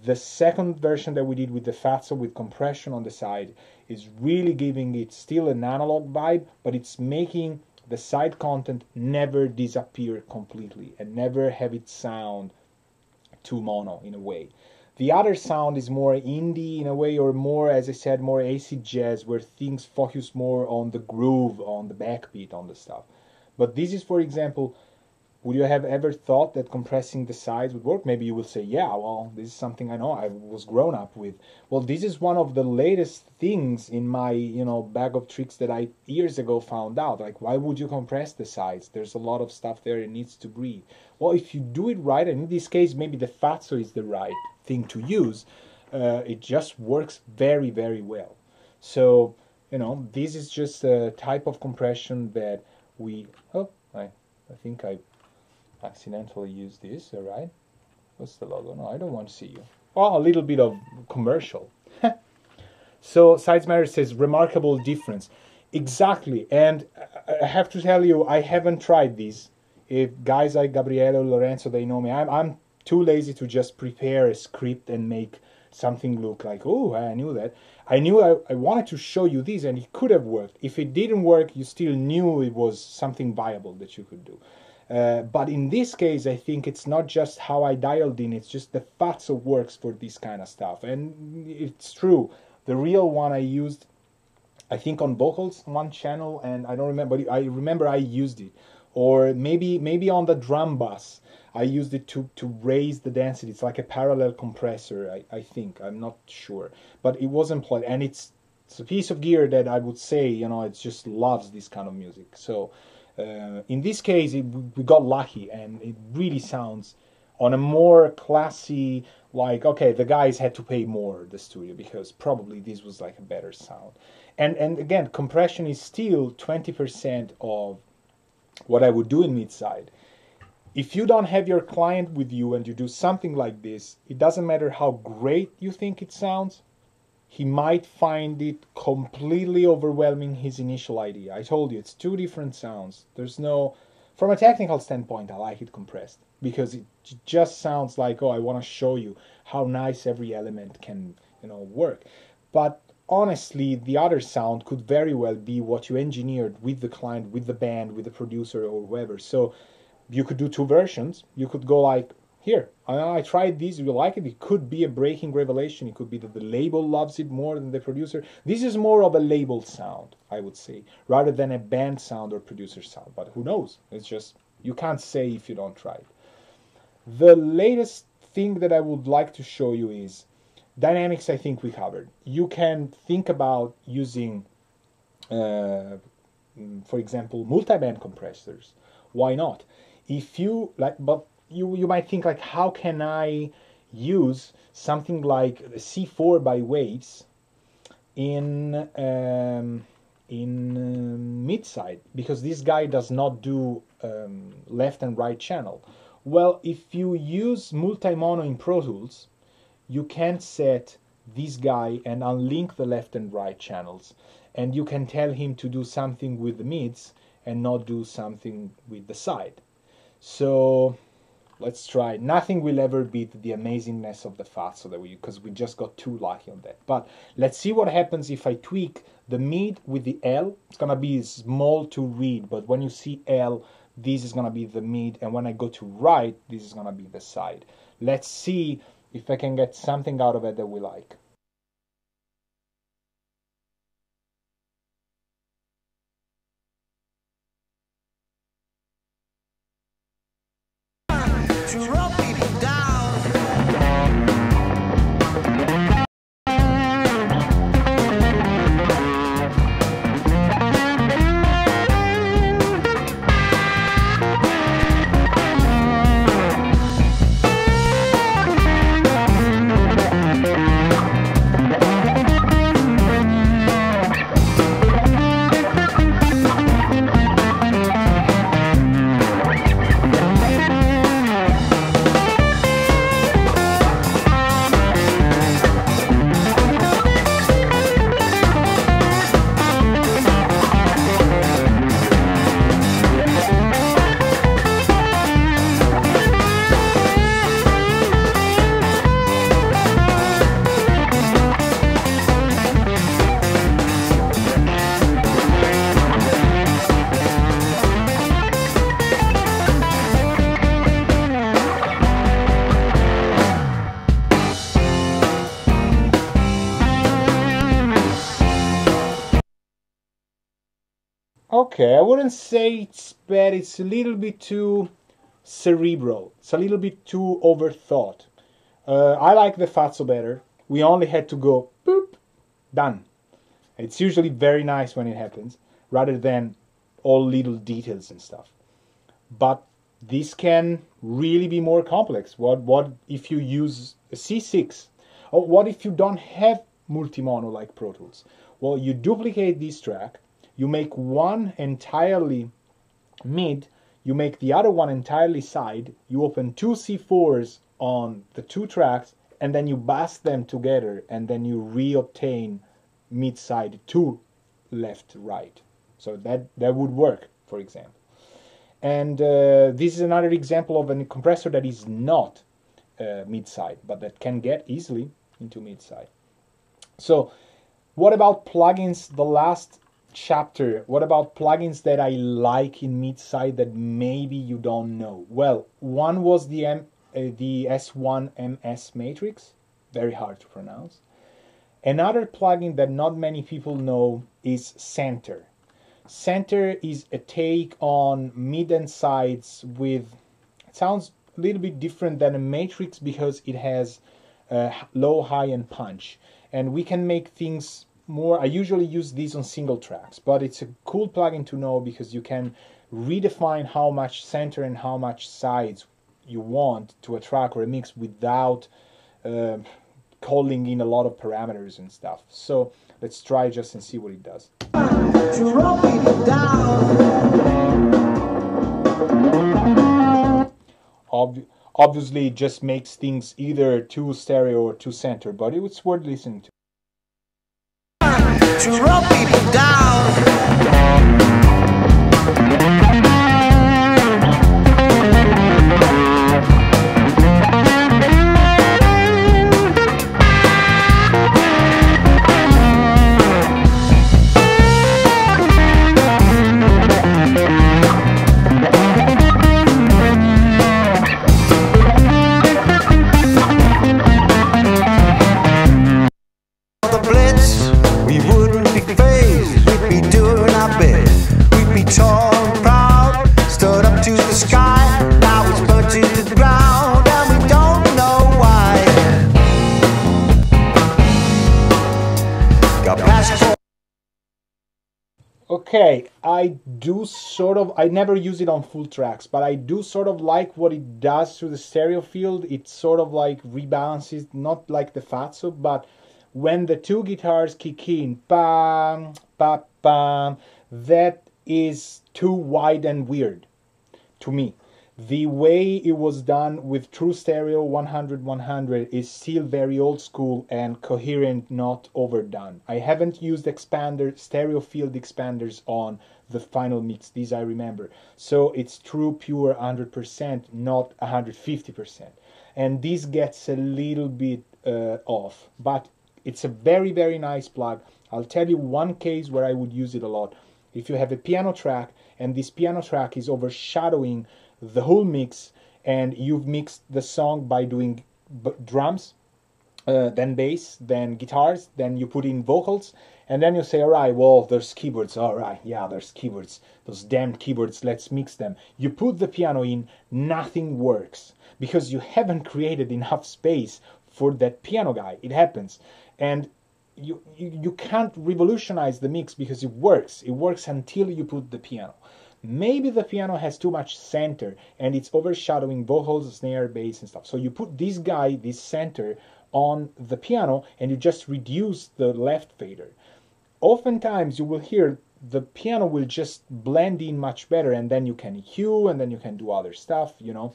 the second version that we did with the Fatso with compression on the side is really giving it still an analog vibe, but it's making the side content never disappear completely and never have it sound too mono in a way. The other sound is more indie in a way, or more, as I said, more acid jazz, where things focus more on the groove, on the backbeat, on the stuff. But this is, for example, would you have ever thought that compressing the sides would work? Maybe you will say, yeah, well, this is something I know, I was grown up with. Well, this is one of the latest things in my, bag of tricks that I years ago found out. Like, why would you compress the sides? There's a lot of stuff there it needs to breathe. Well, if you do it right, and in this case, maybe the Fatso is the right thing to use, it just works very, very well. So, this is just a type of compression that I think I accidentally used this, all right? What's the logo? No, I don't want to see you. Oh, a little bit of commercial. So Sides Matter says, remarkable difference. Exactly, and I have to tell you, I haven't tried this. If guys like Gabriele or Lorenzo, they know me, I'm too lazy to just prepare a script and make something look like, oh, I knew that. I knew I wanted to show you this, and it could have worked. If it didn't work, you still knew it was something viable that you could do. But in this case, I think it's not just how I dialed in, it's just the Fatso works for this kind of stuff. And it's true. The real one I used, I think on vocals, one channel, and I don't remember, but I remember I used it. Or maybe on the drum bus, I used it to raise the density. It's like a parallel compressor, I think. I'm not sure. But it was employed, and it's a piece of gear that I would say, it just loves this kind of music. So in this case, we got lucky, and it really sounds on a more classy, like, okay, the guys had to pay more at the studio because probably this was like a better sound. And again, compression is still 20% of what I would do in mid-side. If you don't have your client with you and you do something like this, it doesn't matter how great you think it sounds, he might find it completely overwhelming his initial idea. I told you, it's two different sounds. There's no, from a technical standpoint, I like it compressed because it just sounds like, oh, I want to show you how nice every element can, work. But honestly, the other sound could very well be what you engineered with the client, with the band, with the producer, or whoever. So you could do two versions. You could go like, here, I tried this, you like it. It could be a breaking revelation. It could be that the label loves it more than the producer. This is more of a label sound, I would say, rather than a band sound or producer sound. But who knows? It's just, you can't say if you don't try it. The latest thing that I would like to show you is dynamics. I think we covered. You can think about using, for example, multi-band compressors. Why not? If you like, but you might think like, how can I use something like C4 by Waves in mid-side, because this guy does not do left and right channel. Well, if you use multi-mono in Pro Tools, you can set this guy and unlink the left and right channels, and you can tell him to do something with the mids and not do something with the side. So let's try. Nothing will ever beat the amazingness of the Fatso because we just got too lucky on that. But let's see what happens if I tweak the mid with the L. It's gonna be small to read, but when you see L, this is gonna be the mid, and when I go to right, this is gonna be the side. Let's see if I can get something out of it that we like. To rub people down. Okay, I wouldn't say it's bad. It's a little bit too cerebral. It's a little bit too overthought. I like the Fazzo better. We only had to go boop, done. It's usually very nice when it happens, rather than all little details and stuff. But this can really be more complex. What if you use a C6? Or what if you don't have multi-mono like Pro Tools? Well, you duplicate this track, you make one entirely mid, you make the other one entirely side, you open two C4s on the two tracks, and then you bass them together, and then you re-obtain mid side to left right. So that would work, for example. And this is another example of a compressor that is not mid side, but that can get easily into mid side. So what about plugins? The last chapter. What about plugins that I like in mid side that maybe you don't know? Well, one was the S1MS Matrix, very hard to pronounce. Another plugin that not many people know is Center. Center is a take on mid and sides with, it sounds a little bit different than a Matrix because it has low, high, and punch. And we can make things more, I usually use these on single tracks, but it's a cool plugin to know because you can redefine how much center and how much sides you want to a track or a mix without calling in a lot of parameters and stuff. So let's try just and see what it does. Obviously it just makes things either too stereo or too center, but it's worth listening to. To rub people down. Okay, I never use it on full tracks, but I do sort of like what it does to the stereo field. It sort of like rebalances, not like the Fazzo, but when the two guitars kick in, bam, bam, bam, that is too wide and weird to me. The way it was done with True Stereo 100-100 is still very old school and coherent, not overdone. I haven't used stereo field expanders on the final mix, these I remember. So it's true pure 100%, not 150%. And this gets a little bit off, but it's a very, very nice plug. I'll tell you one case where I would use it a lot. If you have a piano track and this piano track is overshadowing the whole mix, and you've mixed the song by doing drums, then bass, then guitars, then you put in vocals, and then you say, all right, well, there's keyboards, all right, yeah, there's keyboards, those damned keyboards, let's mix them. You put the piano in, nothing works, because you haven't created enough space for that piano guy. It happens. And you can't revolutionize the mix because it works until you put the piano. Maybe the piano has too much center and it's overshadowing vocals, snare, bass and stuff. So you put this guy, this center, on the piano and you just reduce the left fader. Oftentimes you will hear the piano will just blend in much better, and then you can EQ and then you can do other stuff, you know.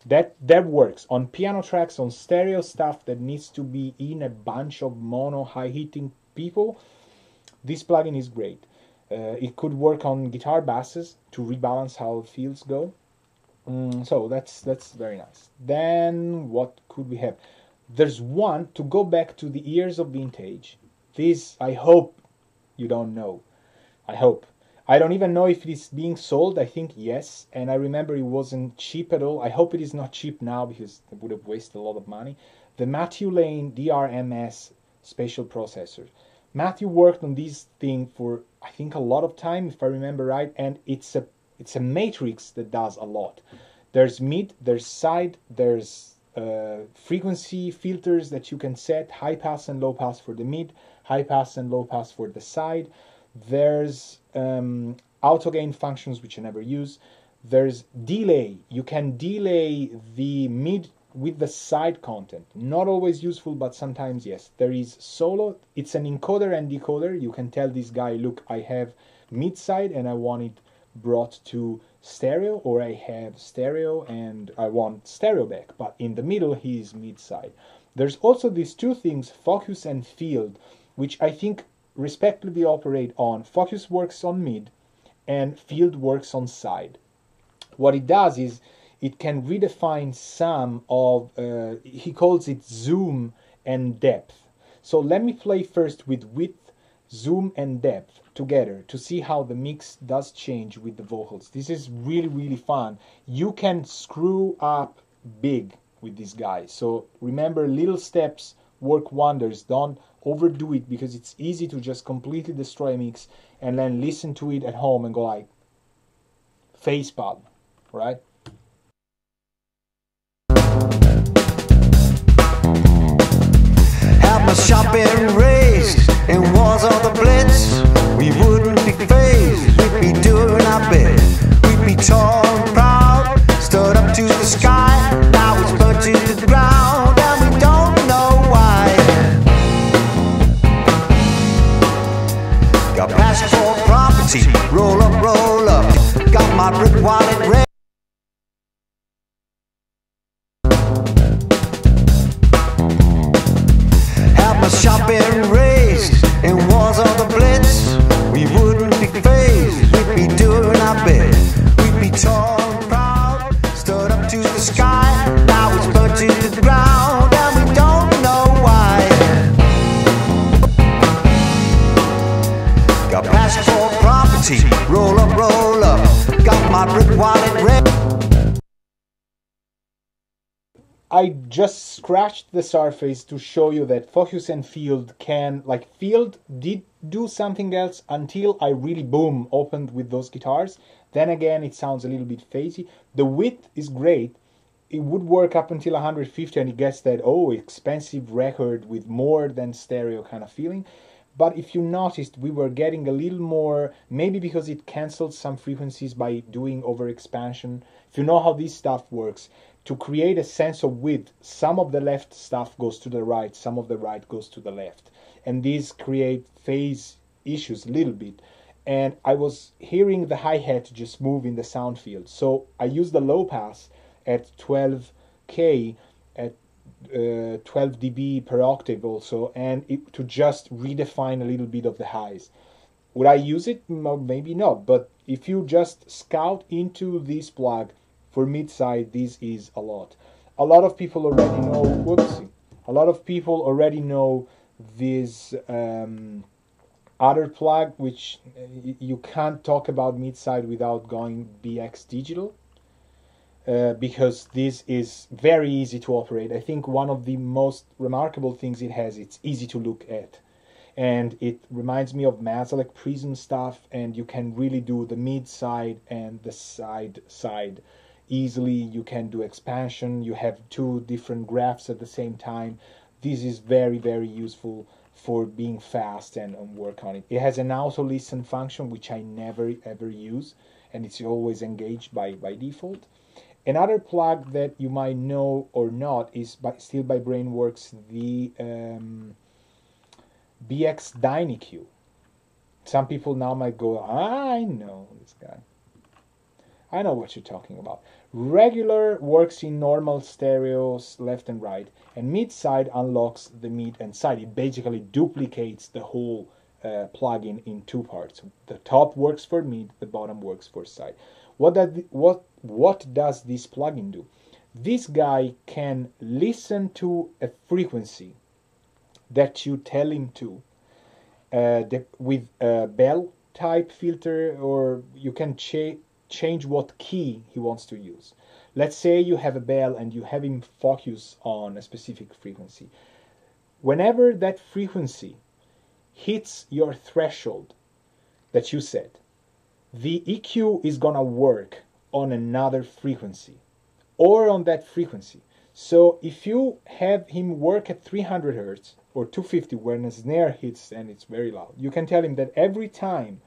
That works. On piano tracks, on stereo stuff that needs to be in a bunch of mono high-hitting people, this plugin is great. It could work on guitar basses to rebalance how fields go. So that's very nice. Then what could we have? There's one, to go back to the years of vintage. This, I hope you don't know. I hope. I don't even know if it is being sold. I think yes. And I remember it wasn't cheap at all. I hope it is not cheap now because it would have wasted a lot of money. The Matthew Lane DRMS spatial processor. Matthew worked on this thing for, I think, a lot of time, if I remember right, and it's a matrix that does a lot. There's mid, there's side, there's frequency filters that you can set, high pass and low pass for the mid, high pass and low pass for the side. There's auto gain functions, which I never use. There's delay. You can delay the mid with the side content. Not always useful, but sometimes yes. There is solo. It's an encoder and decoder. You can tell this guy, look, I have mid side and I want it brought to stereo, or I have stereo and I want stereo back, but in the middle he is mid side. There's also these two things, focus and field, which I think respectively operate on. Focus works on mid and field works on side. What it does is it can redefine some of, he calls it zoom and depth. So let me play first with width, zoom and depth together to see how the mix does change with the vocals. This is really, really fun. You can screw up big with this guy. So remember, little steps work wonders. Don't overdo it, because it's easy to just completely destroy a mix and then listen to it at home and go like facepalm, right? Have my shopping raised and walls of the blitz. We wouldn't be phased, we'd be doing our bit. We'd be tall and proud, stood up to the sky. Now it's burnt to the ground and we don't know why. Got passion for property, roll up, roll up. Got my brick wallet ready. Shopping raised and walls of the blitz. We wouldn't be phased, we'd be doing our bit. We'd be tall and proud, stood up to the sky. Now it's burnt to the ground and we don't know why. Got passion for property, roll up, roll up. Got my brick wallet ready. I just scratched the surface to show you that focus and field can, like, field did do something else until I really, boom, opened with those guitars. Then again, it sounds a little bit phasey. The width is great. It would work up until 150 and it gets that, oh, expensive record with more than stereo kind of feeling. But if you noticed, we were getting a little more, maybe because it canceled some frequencies by doing overexpansion. If you know how this stuff works, to create a sense of width, some of the left stuff goes to the right, some of the right goes to the left. And these create phase issues a little bit. And I was hearing the hi-hat just move in the sound field. So I used the low pass at 12K, at 12 dB per octave also, and to just redefine a little bit of the highs. Would I use it? Maybe not. But if you just scout into this plug, for mid-side, this is a lot. A lot of people already know, whoopsie, a lot of people already know this other plug, which you can't talk about mid-side without going BX digital, because this is very easy to operate. I think one of the most remarkable things it has, it's easy to look at. And it reminds me of Masterclass Prism stuff, and you can really do the mid-side and the side easily. You can do expansion. You have two different graphs at the same time. This is very, very useful for being fast and work on it. It has an auto listen function, which I never ever use, and it's always engaged by default. Another plug that you might know or not is still by Brainworks, the BX DynaQ. Some people now might go, I know this guy. I know what you're talking about. Regular works in normal stereos, left and right, and mid-side unlocks the mid and side. It basically duplicates the whole plugin in two parts. The top works for mid, the bottom works for side. What does this plugin do? This guy can listen to a frequency that you tell him to with a bell type filter, or you can change what key he wants to use. Let's say you have a bell and you have him focus on a specific frequency. Whenever that frequency hits your threshold that you set, the EQ is gonna work on another frequency or on that frequency. So if you have him work at 300 hertz or 250 when a snare hits and it's very loud, you can tell him that every time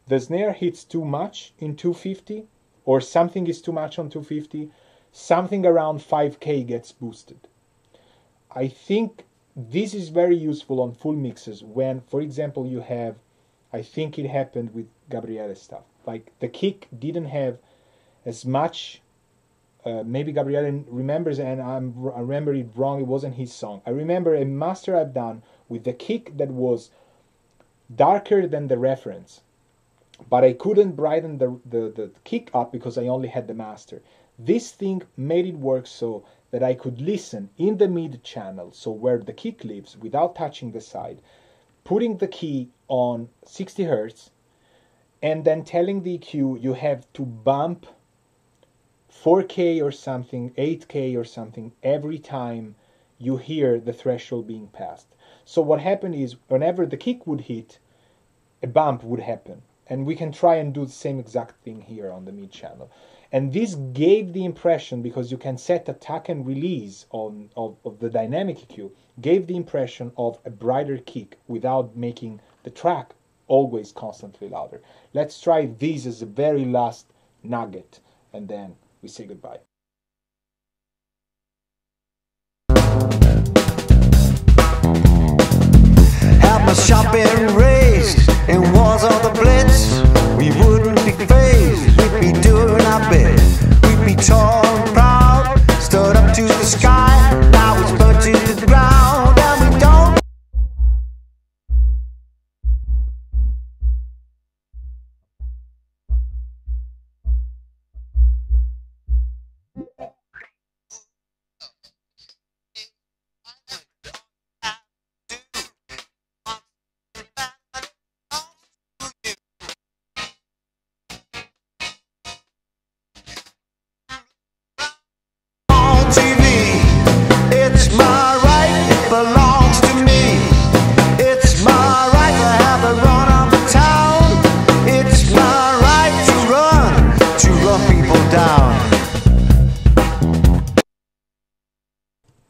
the snare hits too much in 250 or something is too much on 250, something around 5K gets boosted. I think this is very useful on full mixes when, for example, you have, I think it happened with Gabriele's stuff, like the kick didn't have as much. Maybe Gabriele remembers, and I remember it wrong. It wasn't his song. I remember a master I've done with the kick that was darker than the reference, but I couldn't brighten the kick up because I only had the master. This thing made it work so that I could listen in the mid channel, so where the kick lives, without touching the side, putting the key on 60 hertz, and then telling the EQ you have to bump 4K or something, 8K or something, every time you hear the threshold being passed. So what happened is, whenever the kick would hit, a bump would happen. And we can try and do the same exact thing here on the mid channel. And this gave the impression, because you can set attack and release of the dynamic EQ, gave the impression of a brighter kick without making the track always constantly louder. Let's try this as a very last nugget, and then we say goodbye. Had my shopping raised in wars of the blitz. We wouldn't be phased, we'd be doing our bit. We'd be tall and proud, stood up to the sky. Now it's burnt to the ground, and we don't.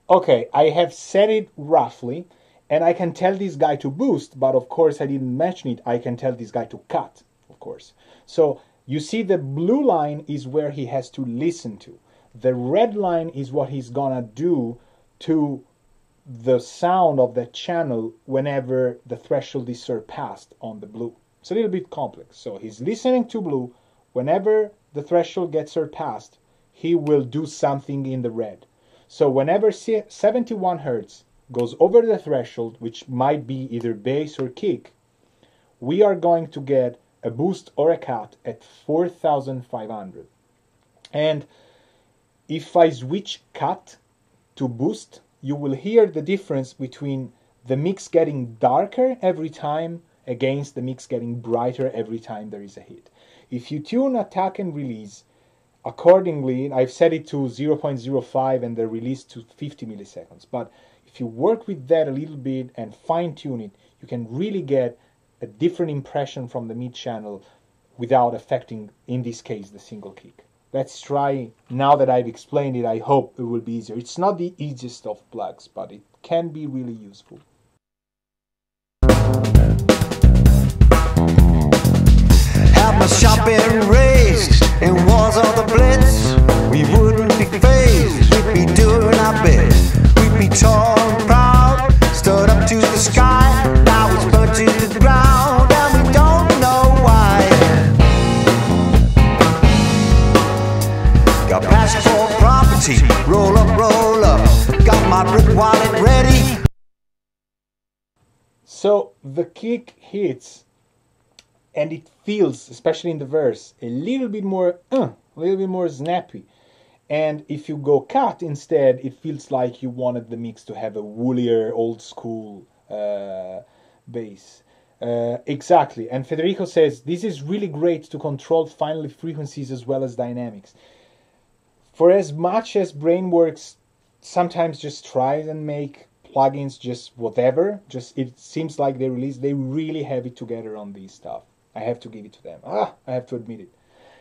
Okay, I have said it roughly, and I can tell this guy to boost, but of course I didn't mention it. I can tell this guy to cut, of course. So you see the blue line is where he has to listen to. The red line is what he's gonna do to the sound of that channel whenever the threshold is surpassed on the blue. It's a little bit complex. So he's listening to blue. Whenever the threshold gets surpassed, he will do something in the red. So whenever 71 hertz goes over the threshold, which might be either bass or kick, we are going to get a boost or a cut at 4,500. And if I switch cut to boost, you will hear the difference between the mix getting darker every time against the mix getting brighter every time there is a hit. If you tune attack and release accordingly, I've set it to 0.05 and the release to 50 milliseconds. But if you work with that a little bit and fine tune it, you can really get a different impression from the mid channel without affecting, in this case, the single kick. Let's try, now that I've explained it, I hope it will be easier. It's not the easiest of plugs, but it can be really useful. Had my shopping raised in wars of the blitz. We wouldn't be phased, we'd be doing our bit. We'd be tall and proud, stood up to the sky. Now it's burnt to the ground, and we don't know why. Got passion for property, roll up, roll up. Got my brick wallet ready. So the kick hits, and it feels, especially in the verse, a little bit more snappy. And if you go cut instead, it feels like you wanted the mix to have a woolier, old school bass. Exactly. And Federico says, this is really great to control finely frequencies as well as dynamics. For as much as Brainworks sometimes just tries and make plugins, just whatever, just it seems like they really have it together on these stuff. I have to give it to them. I have to admit it.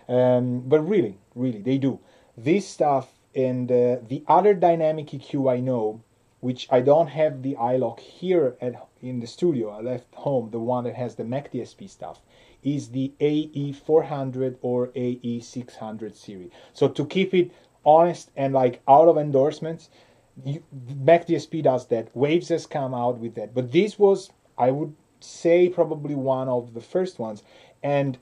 But really, they do. This stuff and the other dynamic EQ I know, which I don't have the iLock here in the studio, I left home, the one that has the Mac DSP stuff, is the AE400 or AE600 series. So to keep it honest and like out of endorsements, Mac DSP does that. Waves has come out with that. But this was, I would say, probably one of the first ones. And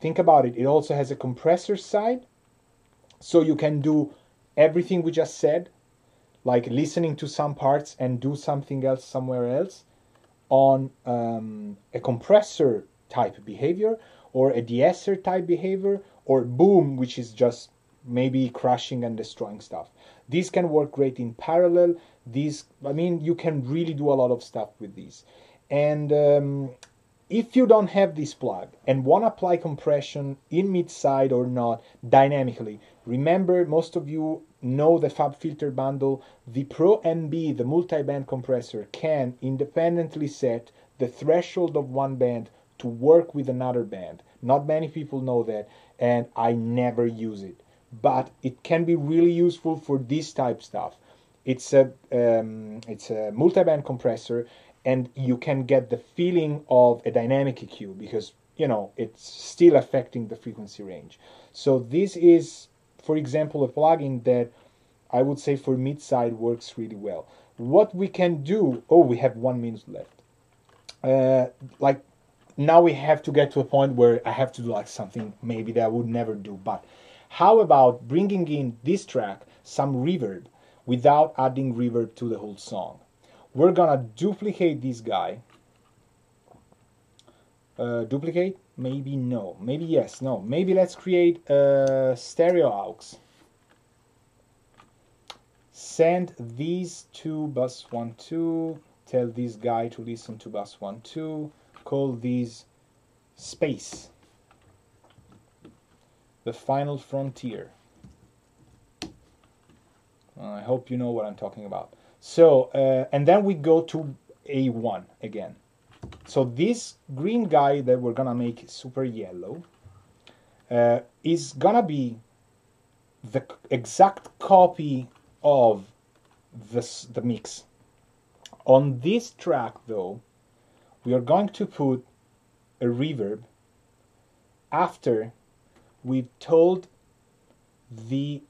think about it, it also has a compressor side, so you can do everything we just said, like listening to some parts and do something else somewhere else on a compressor type behavior, or a de-esser type behavior, or boom, which is just maybe crushing and destroying stuff. These can work great in parallel. You can really do a lot of stuff with these. And if you don't have this plug and want to apply compression in mid-side or not dynamically, remember, most of you know the FabFilter bundle. The Pro MB, the multi-band compressor, can independently set the threshold of one band to work with another band. Not many people know that, and I never use it. But it can be really useful for this type stuff. It's a multi-band compressor, and you can get the feeling of a dynamic EQ because, it's still affecting the frequency range. So this is, for example, a plugin that I would say for mid-side works really well. What we can do, we have 1 minute left. Now we have to get to a point where I have to do like something maybe that I would never do. But how about bringing in this track some reverb without adding reverb to the whole song? We're gonna duplicate this guy. Duplicate? Maybe no. Maybe yes. No. Maybe let's create a stereo aux. Send these to bus 1, 2. Tell this guy to listen to bus 1, 2. Call these space. The final frontier. I hope you know what I'm talking about. So, and then we go to A1 again. So this green guy that we're gonna make super yellow is gonna be the exact copy of the mix. On this track though, we are going to put a reverb after we've told the,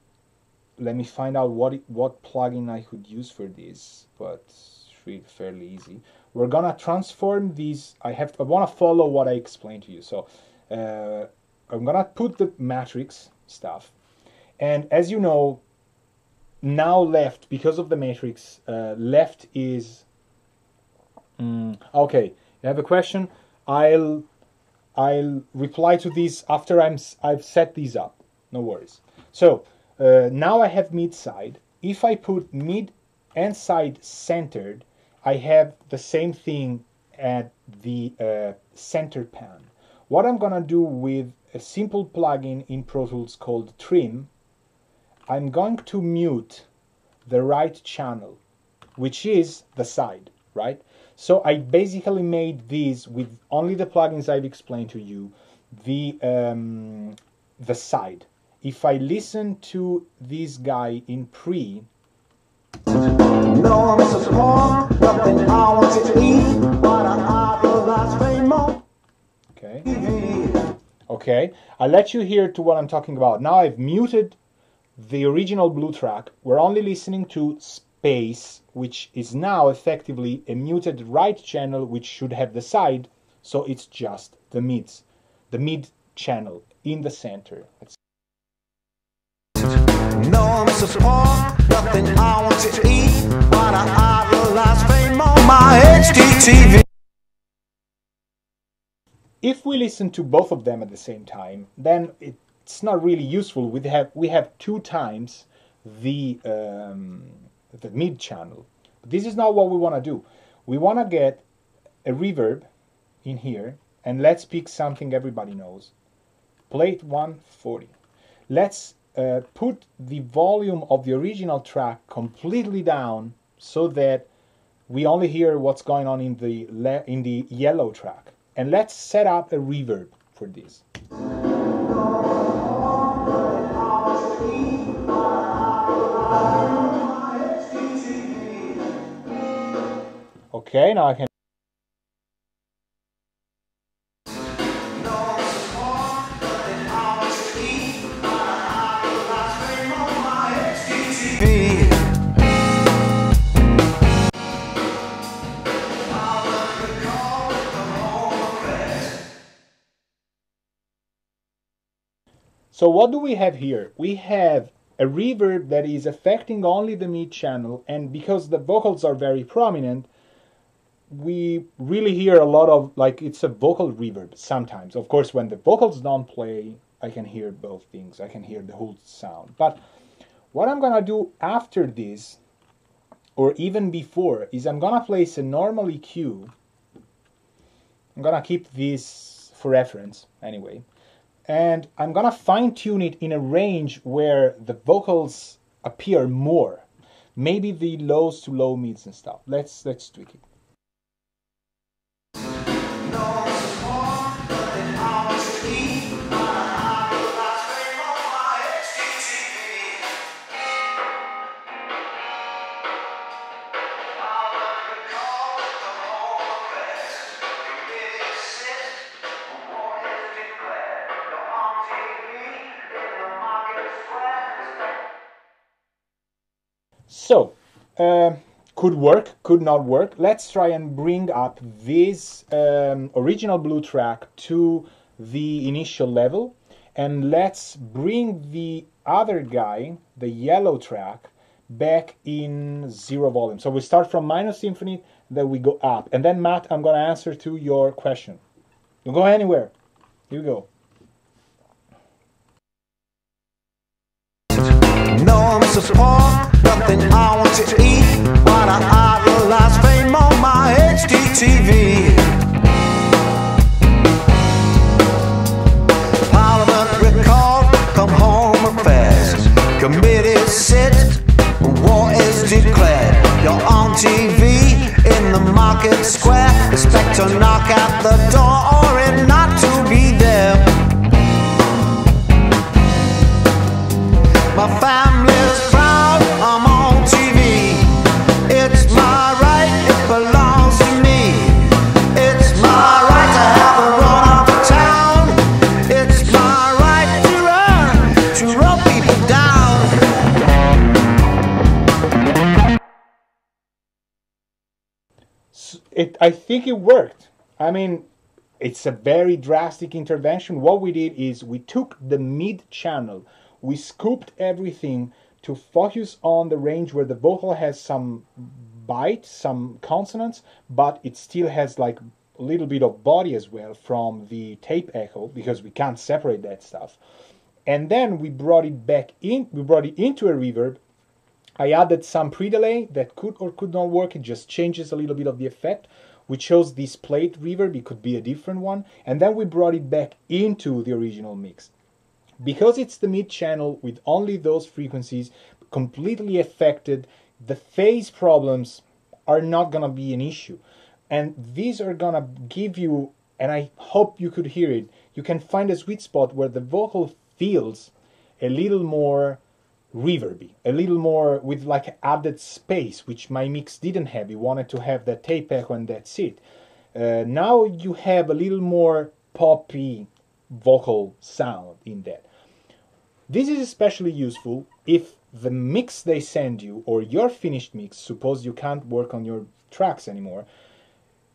let me find out what plugin I could use for this, but it's really fairly easy. We're gonna transform these. I want to follow what I explained to you. So I'm gonna put the matrix stuff, and as you know, now left, because of the matrix, left is okay. You have a question? I'll reply to these after I've set these up. No worries. So now I have mid side. If I put mid and side centered, I have the same thing at the center pan. What I'm gonna do with a simple plugin in Pro Tools called Trim, I'm going to mute the right channel, which is the side, right? So I basically made these with only the plugins I've explained to you, the side. If I listen to this guy in pre, No, I'm so small, nothing I want to eat, but I idolize fame on okay, okay, I'll let you hear to what I'm talking about. Now I've muted the original blue track. We're only listening to space, which is now effectively a muted right channel, which should have the side, so it's just the mid channel in the center. No, I'm so small, nothing I want to eat, but I idolize fame on my HDTV. If we listen to both of them at the same time, then it's not really useful. We have 2 times the mid channel. This is not what we want to do. We want to get a reverb in here, and let's pick something everybody knows. Plate 140. Let's put the volume of the original track completely down so that we only hear what's going on in the yellow track. And let's set up a reverb for this. Okay, now I can. So what do we have here? We have a reverb that is affecting only the mid channel, and because the vocals are very prominent, we really hear a lot of, like, it's a vocal reverb sometimes. Of course, when the vocals don't play, I can hear both things. I can hear the whole sound. But what I'm gonna do after this, or even before, is I'm gonna place a normal EQ. I'm gonna keep this for reference anyway. And I'm gonna fine-tune it in a range where the vocals appear more. Maybe the lows to low mids and stuff. Let's tweak it. So, could work, could not work. Let's try and bring up this original blue track to the initial level, and let's bring the other guy, the yellow track, back in 0 volume. So we start from minus infinite, then we go up. And then, Matt, I'm going to answer to your question. Don't go anywhere. Here we go. No support, nothing I want to eat. But I idolize fame on my HDTV. Parliament recalled, come home fast. Committee sit, war is declared. You're on TV in the market square. Expect to knock at the door or it not to be there. My family's proud, I'm on TV. It's my right, it belongs to me. It's my right to have a run of the town. It's my right to run people down. I think it worked. I mean, it's a very drastic intervention. What we did is we took the mid channel, we scooped everything to focus on the range where the vocal has some bite, some consonants, but it still has like a little bit of body as well from the tape echo, because we can't separate that stuff. And then we brought it back in, we brought it into a reverb. I added some pre-delay that could or could not work. It just changes a little bit of the effect. We chose this plate reverb, it could be a different one. And then we brought it back into the original mix. Because it's the mid channel with only those frequencies completely affected, the phase problems are not gonna be an issue. And these are gonna give you, and I hope you could hear it, you can find a sweet spot where the vocal feels a little more reverby, a little more with like added space, which my mix didn't have. It wanted to have that tape echo and that's it. Now you have a little more poppy vocal sound in that. This is especially useful if the mix they send you, or your finished mix, suppose you can't work on your tracks anymore,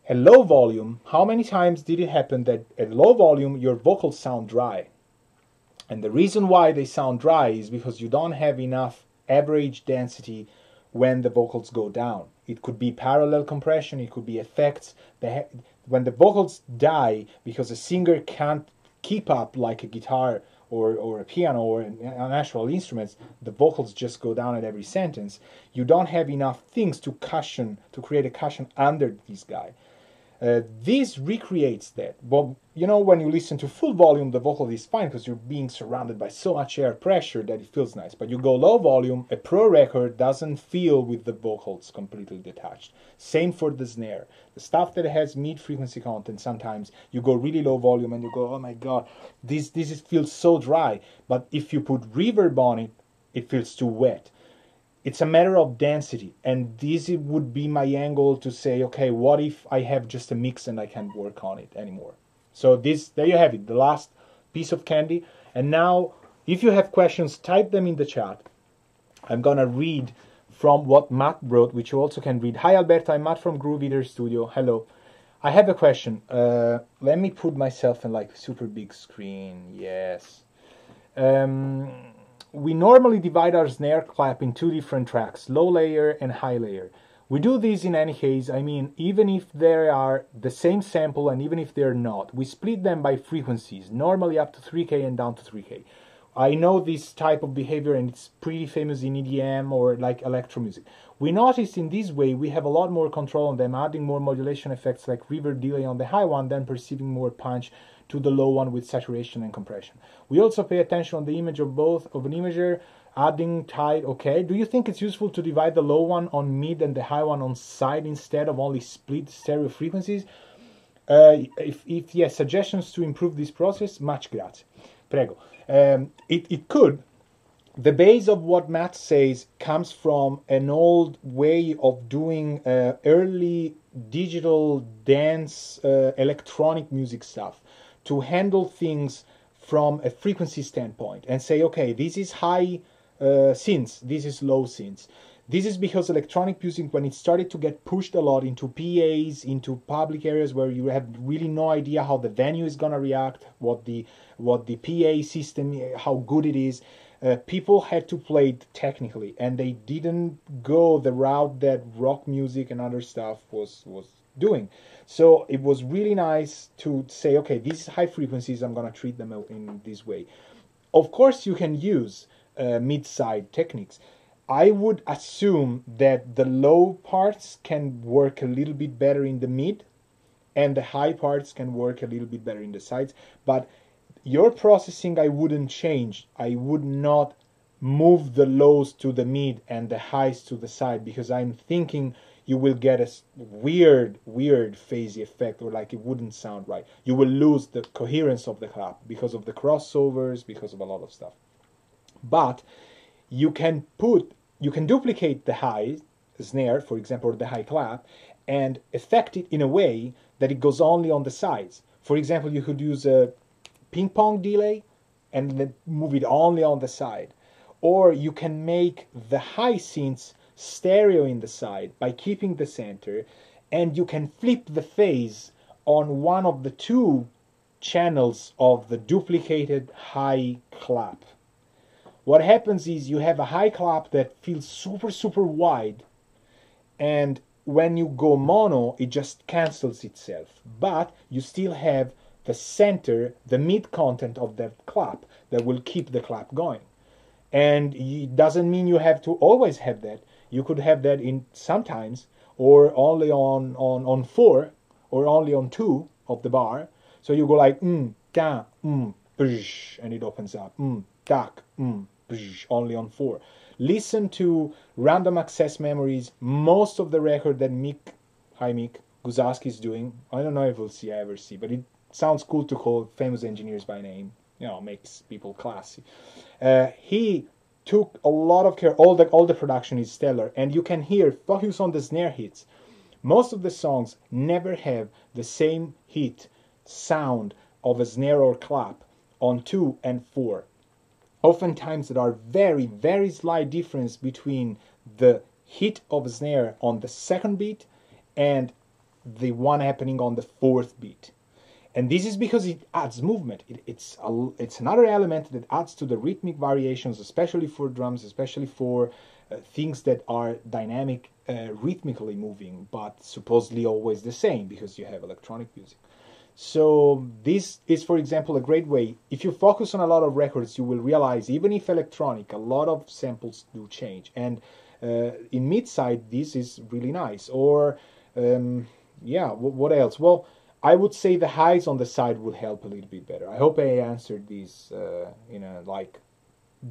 at low volume, how many times did it happen that at low volume your vocals sound dry? And the reason why they sound dry is because you don't have enough average density when the vocals go down. It could be parallel compression, it could be effects. When the vocals die because a singer can't keep up like a guitar or a piano or natural instruments, the vocals just go down at every sentence. You don't have enough things to create a cushion under this guy. This recreates that. But you know, when you listen to full volume, the vocal is fine because you're being surrounded by so much air pressure that it feels nice. But you go low volume, a pro record doesn't feel with the vocals completely detached. Same for the snare. The stuff that has mid-frequency content, sometimes you go really low volume and you go, oh my god, feels so dry. But if you put reverb on it, it feels too wet. It's a matter of density, and this would be my angle to say, okay, what if I have just a mix and I can't work on it anymore? So there you have it, the last piece of candy. And now, if you have questions, type them in the chat. I'm gonna read from what Matt wrote, which you also can read. Hi Alberto, I'm Matt from Groove Eater Studio. Hello. I have a question. Let me put myself in like super big screen. Yes. We normally divide our snare clap in two different tracks, low layer and high layer. We do this in any case, I mean, even if they are the same sample and even if they're not. We split them by frequencies, normally up to 3K and down to 3K. I know this type of behavior and it's pretty famous in EDM or like electro music. We noticed in this way we have a lot more control on them, adding more modulation effects like reverb delay on the high one, then perceiving more punch to the low one with saturation and compression. We also pay attention on the image of both of an imager, adding tight, okay. Do you think it's useful to divide the low one on mid and the high one on side instead of only split stereo frequencies? If yes, suggestions to improve this process, much grazie. Prego. It could. The base of what Matt says comes from an old way of doing early digital dance electronic music stuff to handle things from a frequency standpoint and say, okay, this is high synths, this is low synths. This is because electronic music, when it started to get pushed a lot into PAs, into public areas where you have really no idea how the venue is gonna react, what the PA system, how good it is, people had to play it technically, and they didn't go the route that rock music and other stuff was doing. So it was really nice to say, okay, these high frequencies, I'm gonna treat them in this way. Of course, you can use mid-side techniques. I would assume that the low parts can work a little bit better in the mid, and the high parts can work a little bit better in the sides. But your processing, I wouldn't change. I would not move the lows to the mid and the highs to the side, because I'm thinking you will get a weird phasey effect, or like it wouldn't sound right. You will lose the coherence of the clap because of the crossovers, because of a lot of stuff. But you can duplicate the high snare, for example, or the high clap, and affect it in a way that it goes only on the sides. For example, you could use a ping pong delay and then move it only on the side. Or you can make the high synths stereo in the side by keeping the center, and you can flip the phase on one of the two channels of the duplicated high clap. What happens is you have a high clap that feels super wide, and when you go mono, it just cancels itself. But you still have the center, the mid content of that clap that will keep the clap going. And it doesn't mean you have to always have that. You could have that in sometimes, or only on 4, or only on 2 of the bar. So you go like ta, bzz, and it opens up. Tak, bzz, only on 4. Listen to Random Access Memories, most of the record that Mick Guzowski is doing. I don't know if we'll ever see, but it sounds cool to call famous engineers by name. You know, makes people classy. He took a lot of care. All the production is stellar, and you can hear, focus on the snare hits. Most of the songs never have the same hit sound of a snare or clap on 2 and 4. Oftentimes there are very slight difference between the hit of a snare on the second beat and the one happening on the 4th beat. And this is because it adds movement. It's another element that adds to the rhythmic variations, especially for drums, especially for things that are dynamic, rhythmically moving, but supposedly always the same because you have electronic music. So this is, for example, a great way. If you focus on a lot of records, you will realize, even if electronic, a lot of samples do change. And in mid-side, this is really nice. Or yeah, what else? Well, I would say the highs on the side would help a little bit better. I hope I answered these, like,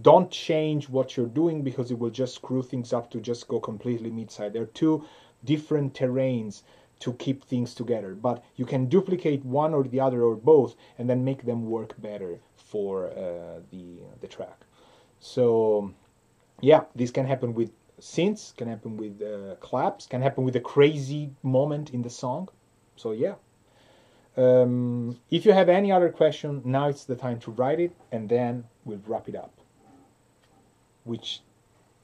don't change what you're doing because it will just screw things up to just go completely mid-side. There are two different terrains to keep things together, but you can duplicate one or the other or both and then make them work better for the track. So yeah, this can happen with synths, can happen with claps, can happen with a crazy moment in the song. So yeah. If you have any other question, now it's the time to write it, and then we'll wrap it up. Which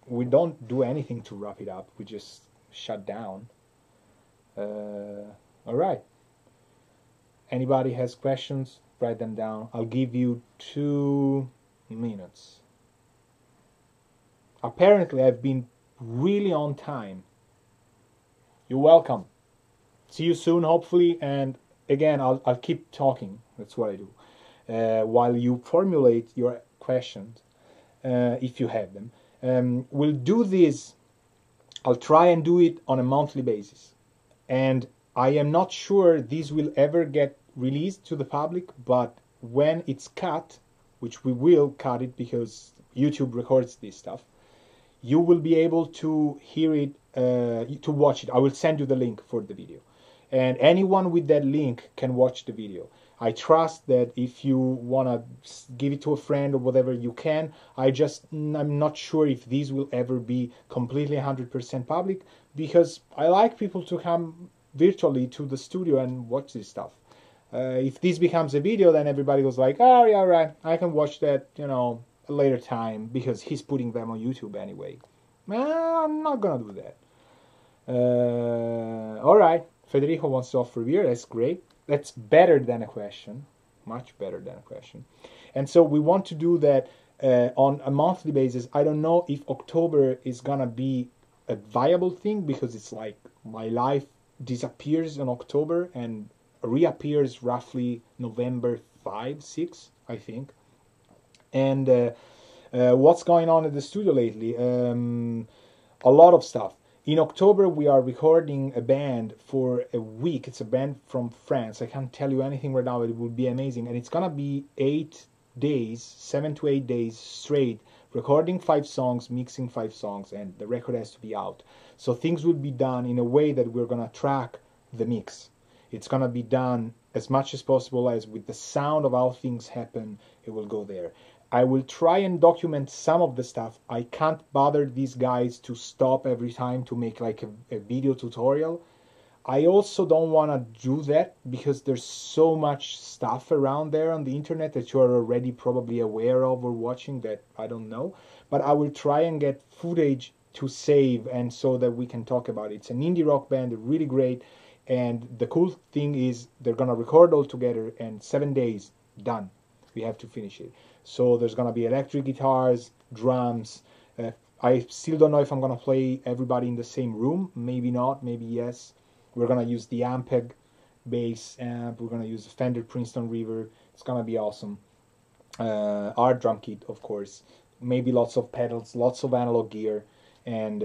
we don't do anything to wrap it up. We just shut down. All right. Anybody has questions? Write them down. I'll give you 2 minutes. Apparently, I've been really on time. You're welcome. See you soon, hopefully. And again, I'll keep talking. That's what I do. While you formulate your questions, if you have them. We'll do this. I'll try and do it on a monthly basis. And I am not sure this will ever get released to the public, but when it's cut, which we will cut it because YouTube records this stuff, you will be able to hear it, to watch it. I will send you the link for the video. And anyone with that link can watch the video. I trust that if you want to give it to a friend or whatever, you can. I'm not sure if these will ever be completely 100% public, because I like people to come virtually to the studio and watch this stuff. If this becomes a video, then everybody goes like, oh yeah, right, I can watch that, a later time because he's putting them on YouTube anyway. I'm not gonna do that. All right, Federico wants to offer beer. That's great. That's better than a question, much better than a question. And so we want to do that on a monthly basis. I don't know if October is gonna be a viable thing, because it's like my life disappears in October and reappears roughly November 5, 6, I think. And what's going on at the studio lately? A lot of stuff. In October, we are recording a band for a week. It's a band from France. I can't tell you anything right now, but it will be amazing. And it's going to be 8 days, 7 to 8 days straight, recording 5 songs, mixing 5 songs, and the record has to be out. So things will be done in a way that we're going to track the mix. It's going to be done as much as possible as with the sound of how things happen, it will go there. I will try and document some of the stuff. I can't bother these guys to stop every time to make like a video tutorial. I also don't want to do that because there's so much stuff around there on the internet that you're already probably aware of or watching that I don't know. But I will try and get footage to save and so that we can talk about it. It's an indie rock band, they're really great. And the cool thing is they're going to record all together and 7 days, done. We have to finish it. So there's going to be electric guitars, drums. I still don't know if I'm going to play everybody in the same room. Maybe not, maybe yes. We're going to use the Ampeg bass amp. We're going to use the Fender Princeton Reverb. It's going to be awesome. Our drum kit, of course. Maybe lots of pedals, lots of analog gear, and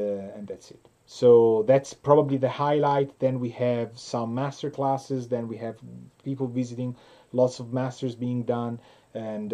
that's it. So that's probably the highlight. Then we have some master classes. Then we have people visiting, lots of masters being done. And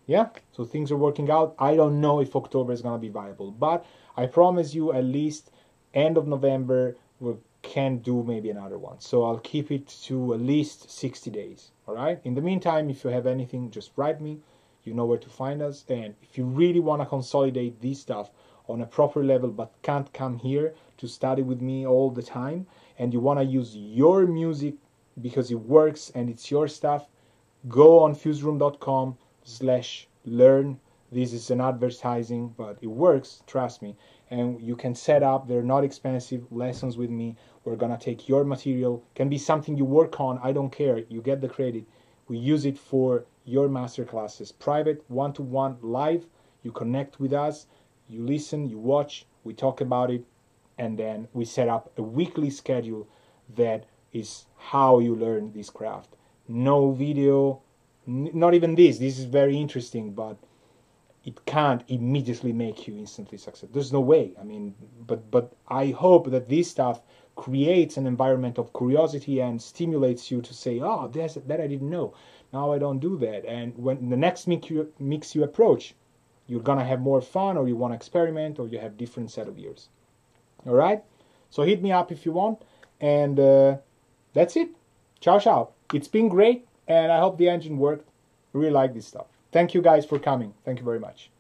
yeah, so things are working out. I don't know if October is going to be viable, but I promise you at least end of November we can do maybe another one. So I'll keep it to at least 60 days. All right. In the meantime, if you have anything, just write me. You know where to find us. And if you really want to consolidate this stuff on a proper level but can't come here to study with me all the time, and you want to use your music because it works and it's your stuff, go on fuseroom.com/learn. This is an advertising, but it works, trust me. And you can set up, they're not expensive, lessons with me. We're going to take your material, can be something you work on, I don't care, you get the credit. We use it for your master classes, private, one-to-one, live. You connect with us, you listen, you watch, we talk about it, and then we set up a weekly schedule that is how you learn this craft. No video, not even this. This is very interesting, but it can't immediately make you instantly successful. There's no way. I mean, but I hope that this stuff creates an environment of curiosity and stimulates you to say, oh, that I didn't know. Now I don't do that. And when the next mix you approach, you're going to have more fun, or you want to experiment, or you have different set of ears. All right? So hit me up if you want. And that's it. Ciao, ciao. It's been great, and I hope the engine worked. I really like this stuff. Thank you guys for coming. Thank you very much.